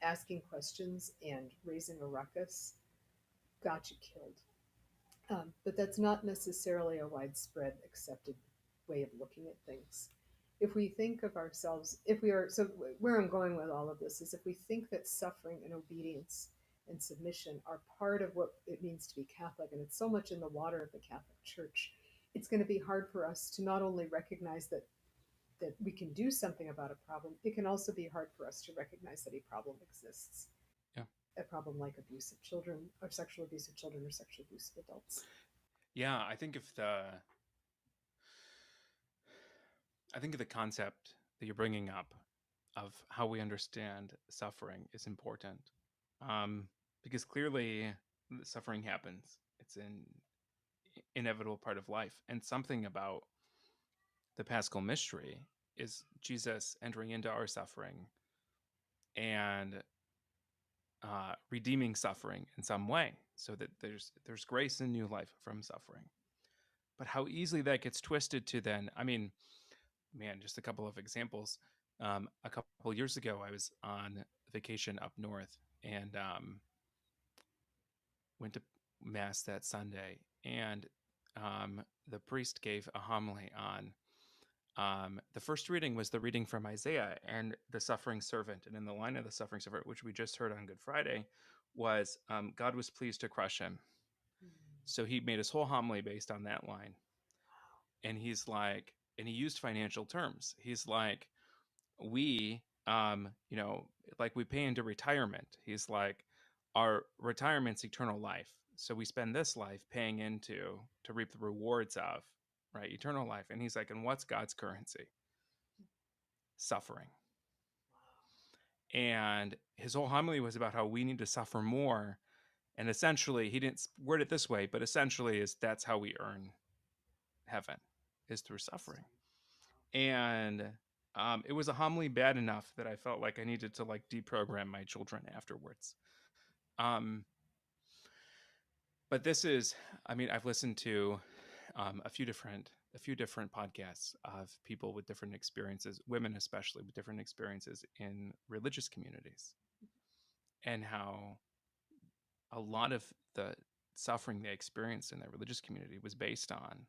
asking questions and raising a ruckus got you killed. But that's not necessarily a widespread accepted way of looking at things. If we think of ourselves, if we are, so where I'm going with all of this is if we think that suffering and obedience and submission are part of what it means to be Catholic, and it's so much in the water of the Catholic Church, it's going to be hard for us to not only recognize that we can do something about a problem, it can also be hard for us to recognize that a problem exists. Yeah. A problem like abuse of children, or sexual abuse of children, or sexual abuse of adults. Yeah, I think the concept that you're bringing up of how we understand suffering is important, um, because clearly suffering happens. It's an inevitable part of life, and something about the Paschal Mystery is Jesus entering into our suffering and redeeming suffering in some way, so that there's grace and new life from suffering. But how easily that gets twisted to then, I mean, man, just a couple of examples. A couple years ago, I was on vacation up north and went to mass that Sunday, and the priest gave a homily on. The first reading was the reading from Isaiah and the suffering servant, and in the line of the suffering servant, which we just heard on Good Friday, was God was pleased to crush him. So he made his whole homily based on that line, and he's like, and he used financial terms. He's like, we like we pay into retirement. He's like, our retirement's eternal life, so we spend this life paying into to reap the rewards of, right, eternal life. And he's like, and what's God's currency? Suffering. And his whole homily was about how we need to suffer more, and essentially he didn't word it this way, but essentially is that's how we earn heaven, is through suffering. And it was a homily bad enough that I felt like I needed to like deprogram my children afterwards. But this is, I mean, I've listened to a few different podcasts of people with different experiences, women especially with different experiences in religious communities, and how a lot of the suffering they experienced in their religious community was based on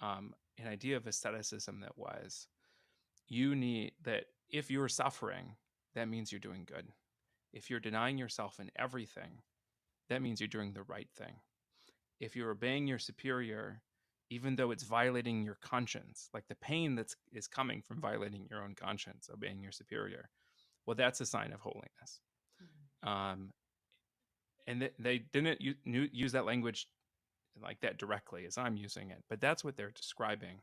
an idea of asceticism that was, you need that if you're suffering, that means you're doing good. If you're denying yourself in everything, that means you're doing the right thing. If you're obeying your superior, even though it's violating your conscience, like the pain is coming from violating your own conscience, obeying your superior, well, that's a sign of holiness. And they didn't use that language like that directly as I'm using it, but that's what they're describing.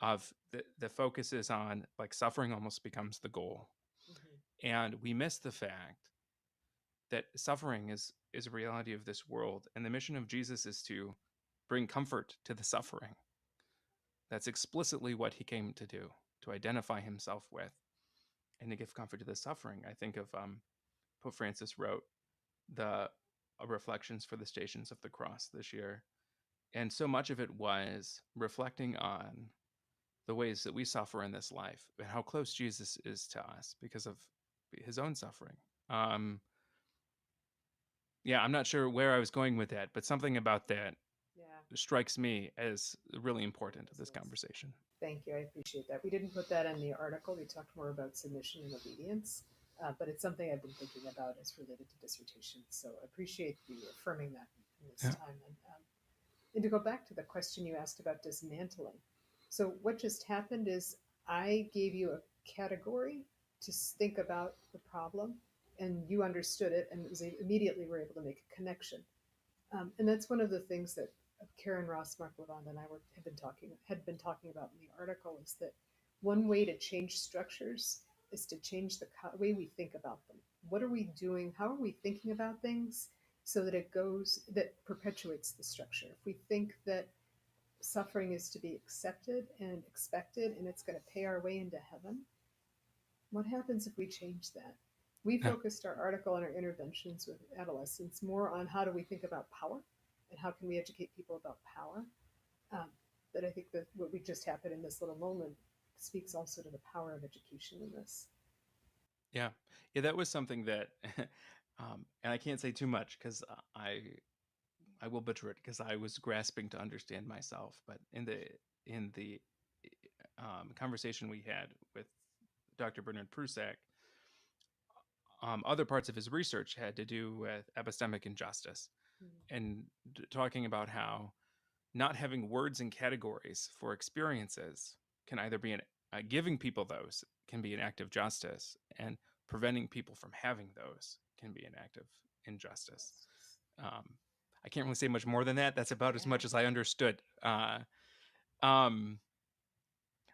Of the focus is on like suffering almost becomes the goal, and we miss the fact that suffering is a reality of this world, and the mission of Jesus is to bring comfort to the suffering. That's explicitly what he came to do, to identify himself with, and to give comfort to the suffering. I think of Pope Francis wrote the reflections for the Stations of the Cross this year, and so much of it was reflecting on the ways that we suffer in this life and how close Jesus is to us because of his own suffering. Yeah, I'm not sure where I was going with that, but something about that strikes me as really important to this conversation. Thank you. I appreciate that. We didn't put that in the article. We talked more about submission and obedience, but it's something I've been thinking about as related to dissertation. So I appreciate you affirming that in this time. And to go back to the question you asked about dismantling. So what just happened is I gave you a category to think about the problem, and you understood it, and it was immediately were able to make a connection. And that's one of the things that Karen Ross Mark-Levanda and I had been talking about in the article, is that one way to change structures is to change the way we think about them. What are we doing? How are we thinking about things so that that perpetuates the structure? If we think that suffering is to be accepted and expected and it's going to pay our way into heaven, what happens if we change that? We focused our article and our interventions with adolescents more on how do we think about power and how can we educate people about power. But I think that what we just happened in this little moment speaks also to the power of education in this. Yeah, that was something that, and I can't say too much because I will butcher it because I was grasping to understand myself. But in the conversation we had with Dr. Bernard Prusak, other parts of his research had to do with epistemic injustice and talking about how not having words and categories for experiences can either be giving people those can be an act of justice, and preventing people from having those can be an act of injustice. Um, I can't really say much more than that. That's about as much as I understood. Um,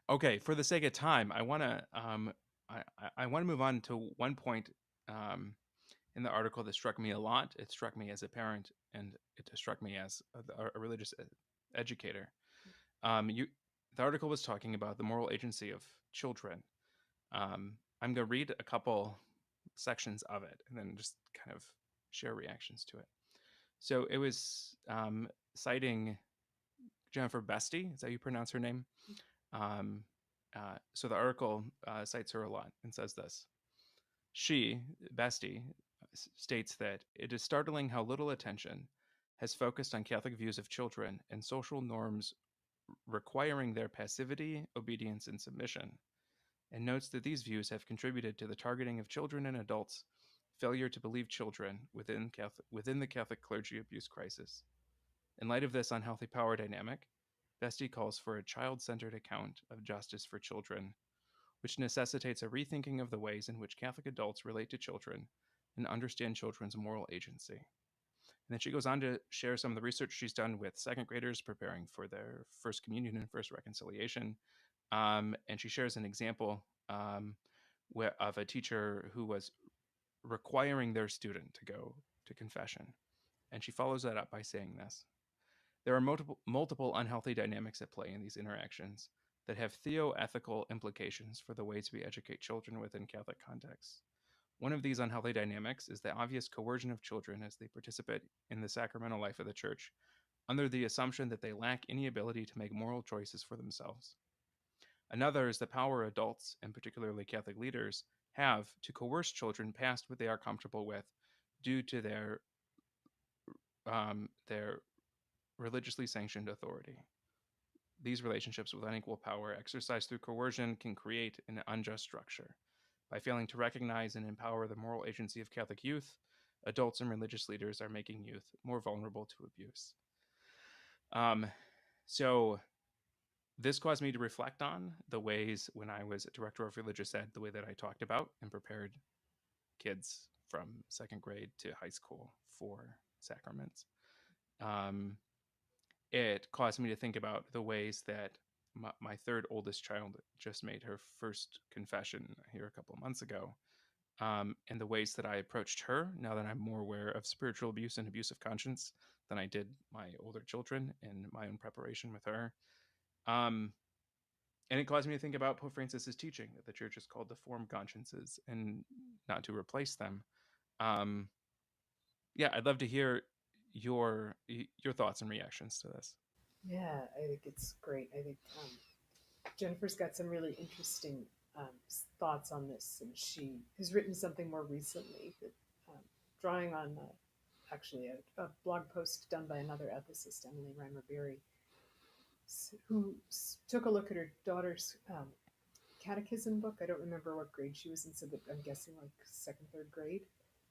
okay, for the sake of time, I want to move on to one point um, in the article that struck me a lot. It struck me as a parent, and it struck me as a religious educator. The article was talking about the moral agency of children. I'm going to read a couple sections of it and then just kind of share reactions to it. So it was citing Jennifer Bestie. Is that how you pronounce her name? So the article cites her a lot and says this. She, Bestie, states that it is startling how little attention has focused on Catholic views of children and social norms requiring their passivity, obedience, and submission, and notes that these views have contributed to the targeting of children and adults, failure to believe children within the Catholic clergy abuse crisis. In light of this unhealthy power dynamic, Bestie calls for a child-centered account of justice for children, which necessitates a rethinking of the ways in which Catholic adults relate to children and understand children's moral agency. And then she goes on to share some of the research she's done with second graders preparing for their first communion and first reconciliation. And she shares an example of a teacher who was requiring their student to go to confession. And she follows that up by saying this. There are multiple unhealthy dynamics at play in these interactions that have theoethical implications for the ways we educate children within Catholic contexts. One of these unhealthy dynamics is the obvious coercion of children as they participate in the sacramental life of the Church, under the assumption that they lack any ability to make moral choices for themselves. Another is the power adults, and particularly Catholic leaders, have to coerce children past what they are comfortable with due to their religiously sanctioned authority. These relationships with unequal power exercised through coercion can create an unjust structure. By failing to recognize and empower the moral agency of Catholic youth, adults and religious leaders are making youth more vulnerable to abuse. So this caused me to reflect on the ways when I was director of religious ed, the way that I talked about and prepared kids from second grade to high school for sacraments. It caused me to think about the ways that my third oldest child just made her first confession here a couple of months ago. And the ways that I approached her, now that I'm more aware of spiritual abuse and abuse of conscience than I did my older children in my own preparation with her. And it caused me to think about Pope Francis's teaching that the Church is called to form consciences and not to replace them. Yeah, I'd love to hear your thoughts and reactions to this. Yeah, I think it's great. I think Jennifer's got some really interesting thoughts on this, and she has written something more recently that drawing on actually a blog post done by another ethicist, Emily Reimer Berry, who took a look at her daughter's catechism book. I don't remember what grade she was in, so I'm guessing like second, third grade,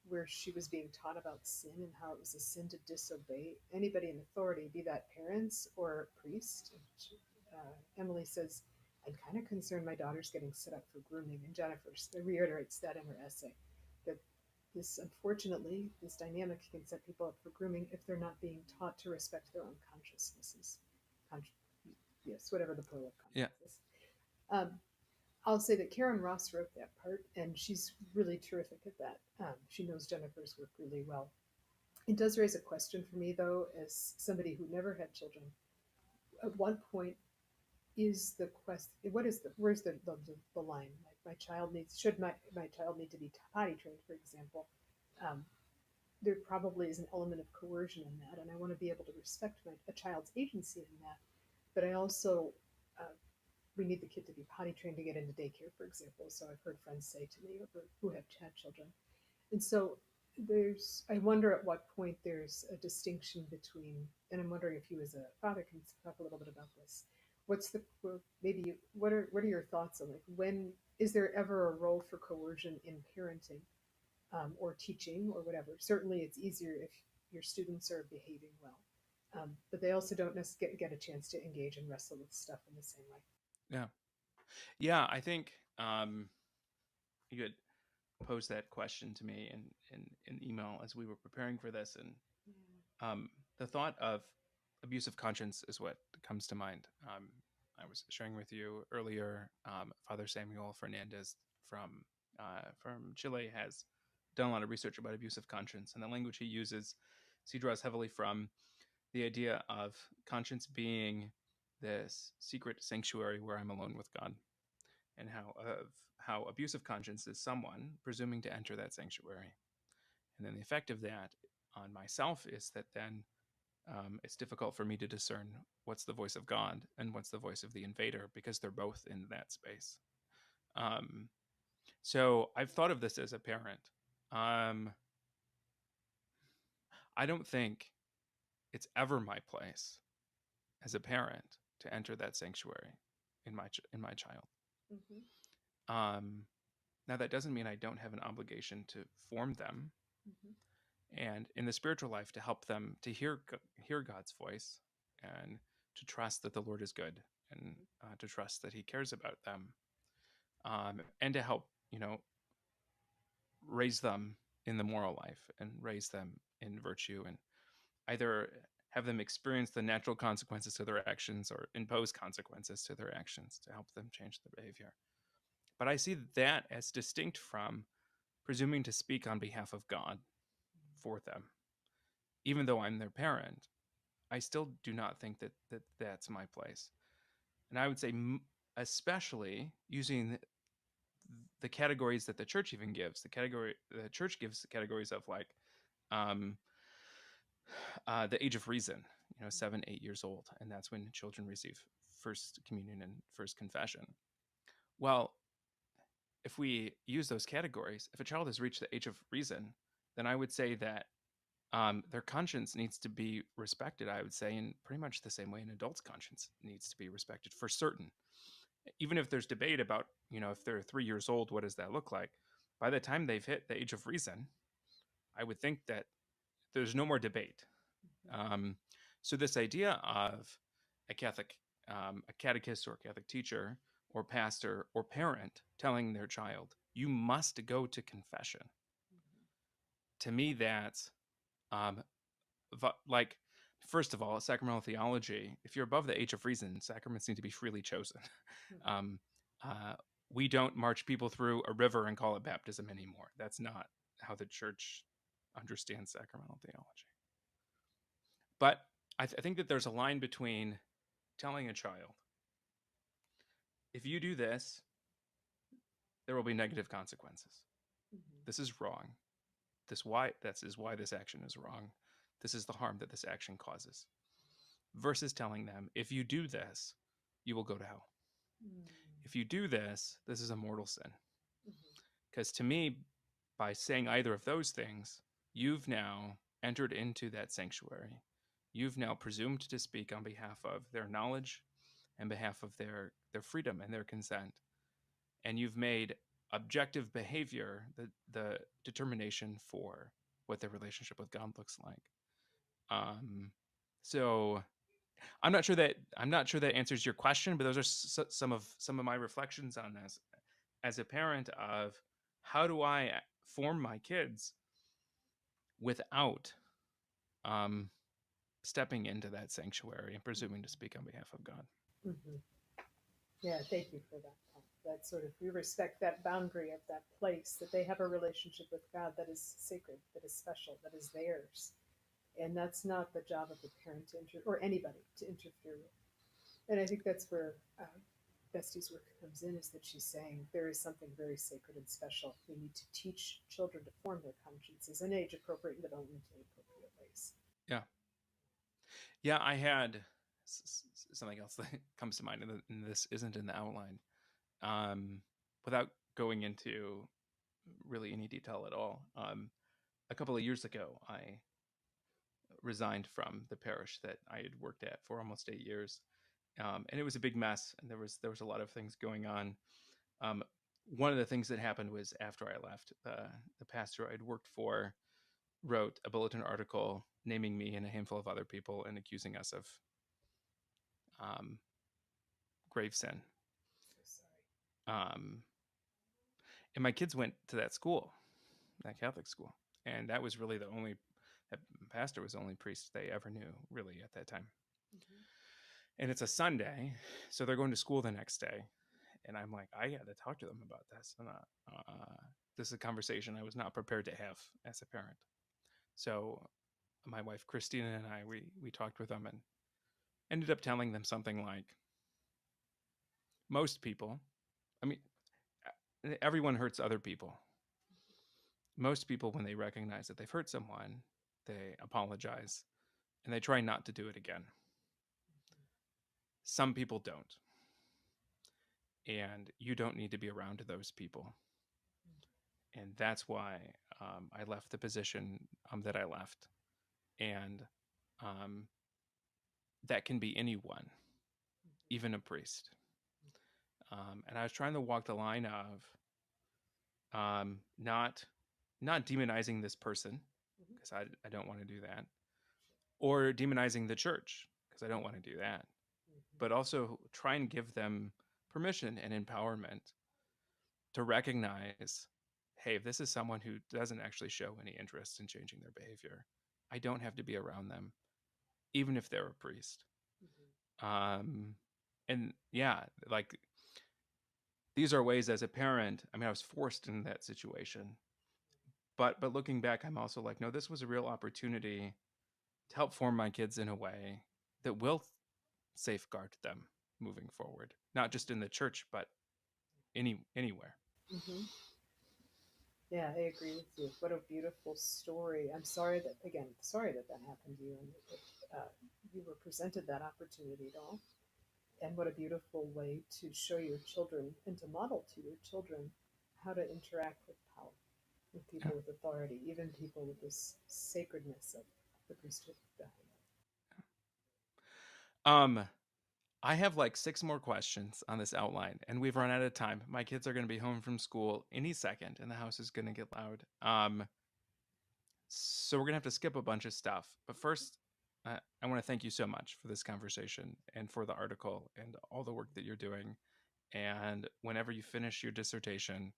where she was being taught about sin and how it was a sin to disobey anybody in authority, be that parents or priest. And she, Emily says, I'm kind of concerned my daughter's getting set up for grooming. And Jennifer reiterates that in her essay, that unfortunately, this dynamic can set people up for grooming if they're not being taught to respect their own consciousnesses. Yes, whatever the plural of consciousness. Yeah. I'll say that Karen Ross wrote that part, and she's really terrific at that. She knows Jennifer's work really well. It does raise a question for me, though, as somebody who never had children. At one point, is the question, where's the line? Like should my child need to be potty trained, for example? There probably is an element of coercion in that, and I want to be able to respect a child's agency in that. But I also we need the kid to be potty trained to get into daycare, for example. So I've heard friends say to me who have had children. And so I wonder at what point there's a distinction between, and I'm wondering if you as a father can talk a little bit about this. What's the, maybe you, what are your thoughts on, like, when is there ever a role for coercion in parenting, or teaching or whatever? Certainly it's easier if your students are behaving well. But they also don't necessarily get a chance to engage and wrestle with stuff in the same way. Yeah. Yeah, I think you had posed that question to me in email as we were preparing for this, and the thought of abusive conscience is what comes to mind. I was sharing with you earlier, Father Samuel Fernandez from Chile has done a lot of research about abusive conscience, and the language he uses, he draws heavily from the idea of conscience being this secret sanctuary where I'm alone with God, and how abusive conscience is someone presuming to enter that sanctuary, and then the effect of that on myself is that then it's difficult for me to discern what's the voice of God and what's the voice of the invader, because they're both in that space. Um, so I've thought of this as a parent. I don't think it's ever my place as a parent to enter that sanctuary in my child. Mm-hmm. Um, Now that doesn't mean I don't have an obligation to form them, Mm-hmm. and in the spiritual life to help them to hear God's voice, and to trust that the Lord is good, and to trust that He cares about them, and to help raise them in the moral life and raise them in virtue, and either have them experience the natural consequences to their actions or impose consequences to their actions to help them change their behavior. But I see that as distinct from presuming to speak on behalf of God for them. Even though I'm their parent, I still do not think that that's my place. And I would say, especially using the categories that the church even gives. The church gives the categories of, like, um, the age of reason, 7, 8 years old, and that's when children receive first communion and first confession. Well, if we use those categories, if a child has reached the age of reason, then I would say that their conscience needs to be respected, I would say, in pretty much the same way an adult's conscience needs to be respected, for certain. Even if there's debate about, if they're 3 years old, what does that look like? By the time they've hit the age of reason, I would think that there's no more debate. Um, so this idea of a Catholic, a catechist or a Catholic teacher or pastor or parent telling their child, you must go to confession. To me, that's um, like, first of all, sacramental theology, if you're above the age of reason, sacraments need to be freely chosen. Mm-hmm. um, uh, we don't march people through a river and call it baptism anymore. That's not how the church understands sacramental theology. But I think that there's a line between telling a child, if you do this, there will be negative consequences. Mm-hmm. This is wrong. This is why this action is wrong. This is the harm that this action causes. Versus telling them, if you do this, you will go to hell. If you do this, this is a mortal sin. Because to me, by saying either of those things, you've now entered into that sanctuary. You've now presumed to speak on behalf of their knowledge and behalf of their freedom and their consent. And you've made objective behavior the determination for what their relationship with God looks like. So I'm not sure that answers your question, but those are some of my reflections on this as a parent, of how do I form my kids without um, stepping into that sanctuary and presuming to speak on behalf of God. Mm-hmm. Yeah, thank you for that. That sort of, we respect that boundary of that place, that they have a relationship with God that is sacred, that is special, that is theirs, and that's not the job of the parent to or anybody to interfere with. And I think that's where Bestie's work comes in, is that she's saying there is something very sacred and special. We need to teach children to form their consciences in age appropriate and developmentally appropriate ways. Yeah, yeah. I had something else that comes to mind, and this isn't in the outline. Without going into really any detail at all, a couple of years ago, I resigned from the parish that I had worked at for almost 8 years, and it was a big mess, and there was a lot of things going on. Um, One of the things that happened was after I left, the pastor I'd worked for wrote a bulletin article naming me and a handful of other people and accusing us of um, grave sin. So sorry. Um, and my kids went to that school, that Catholic school, and that pastor was the only priest they ever knew, really, at that time. Mm-hmm. And it's a Sunday, so they're going to school the next day, and I'm like, I got to talk to them about this. And this is a conversation I was not prepared to have as a parent. So my wife Christina and I, we talked with them and ended up telling them something like, most people, I mean, everyone hurts other people. Most people, when they recognize that they've hurt someone, they apologize and they try not to do it again. Some people don't. And you don't need to be around those people. And that's why I left the position that I left. And that can be anyone, even a priest. And I was trying to walk the line of not demonizing this person, because I don't want to do that, or demonizing the church, because I don't want to do that, but also try and give them permission and empowerment to recognize, hey, if this is someone who doesn't actually show any interest in changing their behavior, I don't have to be around them, even if they're a priest. And yeah, like, these are ways as a parent, I mean, I was forced in that situation, but looking back, I'm also like, no, this was a real opportunity to help form my kids in a way that will safeguard them moving forward, not just in the church, but anywhere. Mm-hmm. Yeah, I agree with you. What a beautiful story. I'm sorry that happened to you, and that you were presented that opportunity at all. And what a beautiful way to show your children and to model to your children how to interact with power, with people with authority, even people with this sacredness of the priesthood behind I have like 6 more questions on this outline, and we've run out of time. My kids are going to be home from school any second, and the house is going to get loud. So we're going to have to skip a bunch of stuff. But first, I want to thank you so much for this conversation and for the article and all the work that you're doing. And whenever you finish your dissertation,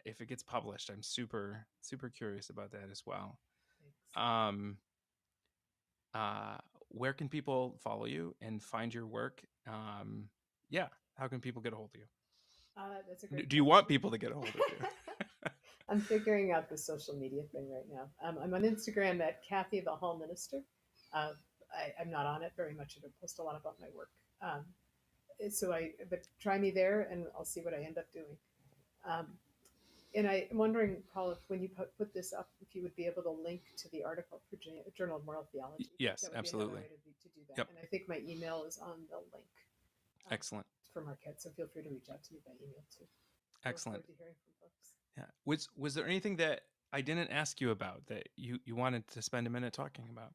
if it gets published, I'm super, super curious about that as well. Thanks. Where can people follow you and find your work? Yeah, how can people get a hold of you? That's a great Do you question. want people to get a hold of you? I'm figuring out the social media thing right now. I'm on Instagram at Cathy the Hall Minister. I'm not on it very much. I don't post a lot about my work. But try me there, and I'll see what I end up doing. And I'm wondering, Paul, if when you put this up, if you would be able to link to the article for Journal of Moral Theology. Yes, that would absolutely. Be another way to do that. Yep. And I think my email is on the link. Excellent. For Marquette, so feel free to reach out to me by email too. Excellent. I look forward to hearing from folks. Yeah. Was there anything that I didn't ask you about that you wanted to spend a minute talking about?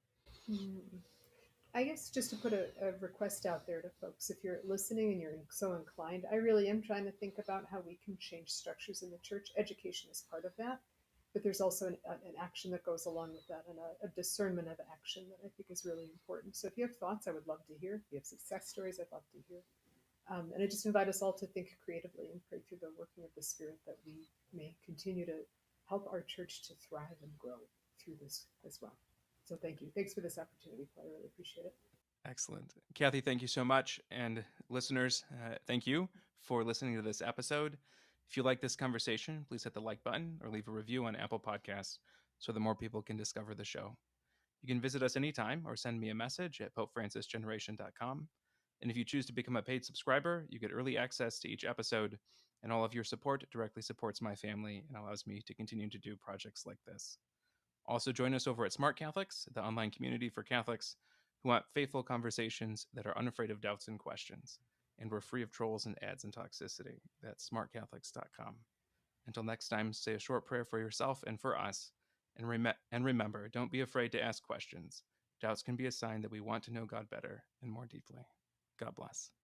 I guess just to put a request out there to folks, if you're listening and you're so inclined, I really am trying to think about how we can change structures in the church. Education is part of that, but there's also an action that goes along with that, and a discernment of action that I think is really important. So if you have thoughts, I would love to hear. If you have success stories, I'd love to hear. And I just invite us all to think creatively and pray through the working of the Spirit that we may continue to help our church to thrive and grow through this as well. So thank you. Thanks for this opportunity, Paul. I really appreciate it. Excellent. Cathy, thank you so much. And listeners, thank you for listening to this episode. If you like this conversation, please hit the like button or leave a review on Apple Podcasts so that more people can discover the show. You can visit us anytime or send me a message at popefrancisgeneration.com. And if you choose to become a paid subscriber, you get early access to each episode, and all of your support directly supports my family and allows me to continue to do projects like this. Also, join us over at Smart Catholics, the online community for Catholics who want faithful conversations that are unafraid of doubts and questions. And we're free of trolls and ads and toxicity. That's smartcatholics.com. Until next time, say a short prayer for yourself and for us, And remember, don't be afraid to ask questions. Doubts can be a sign that we want to know God better and more deeply. God bless.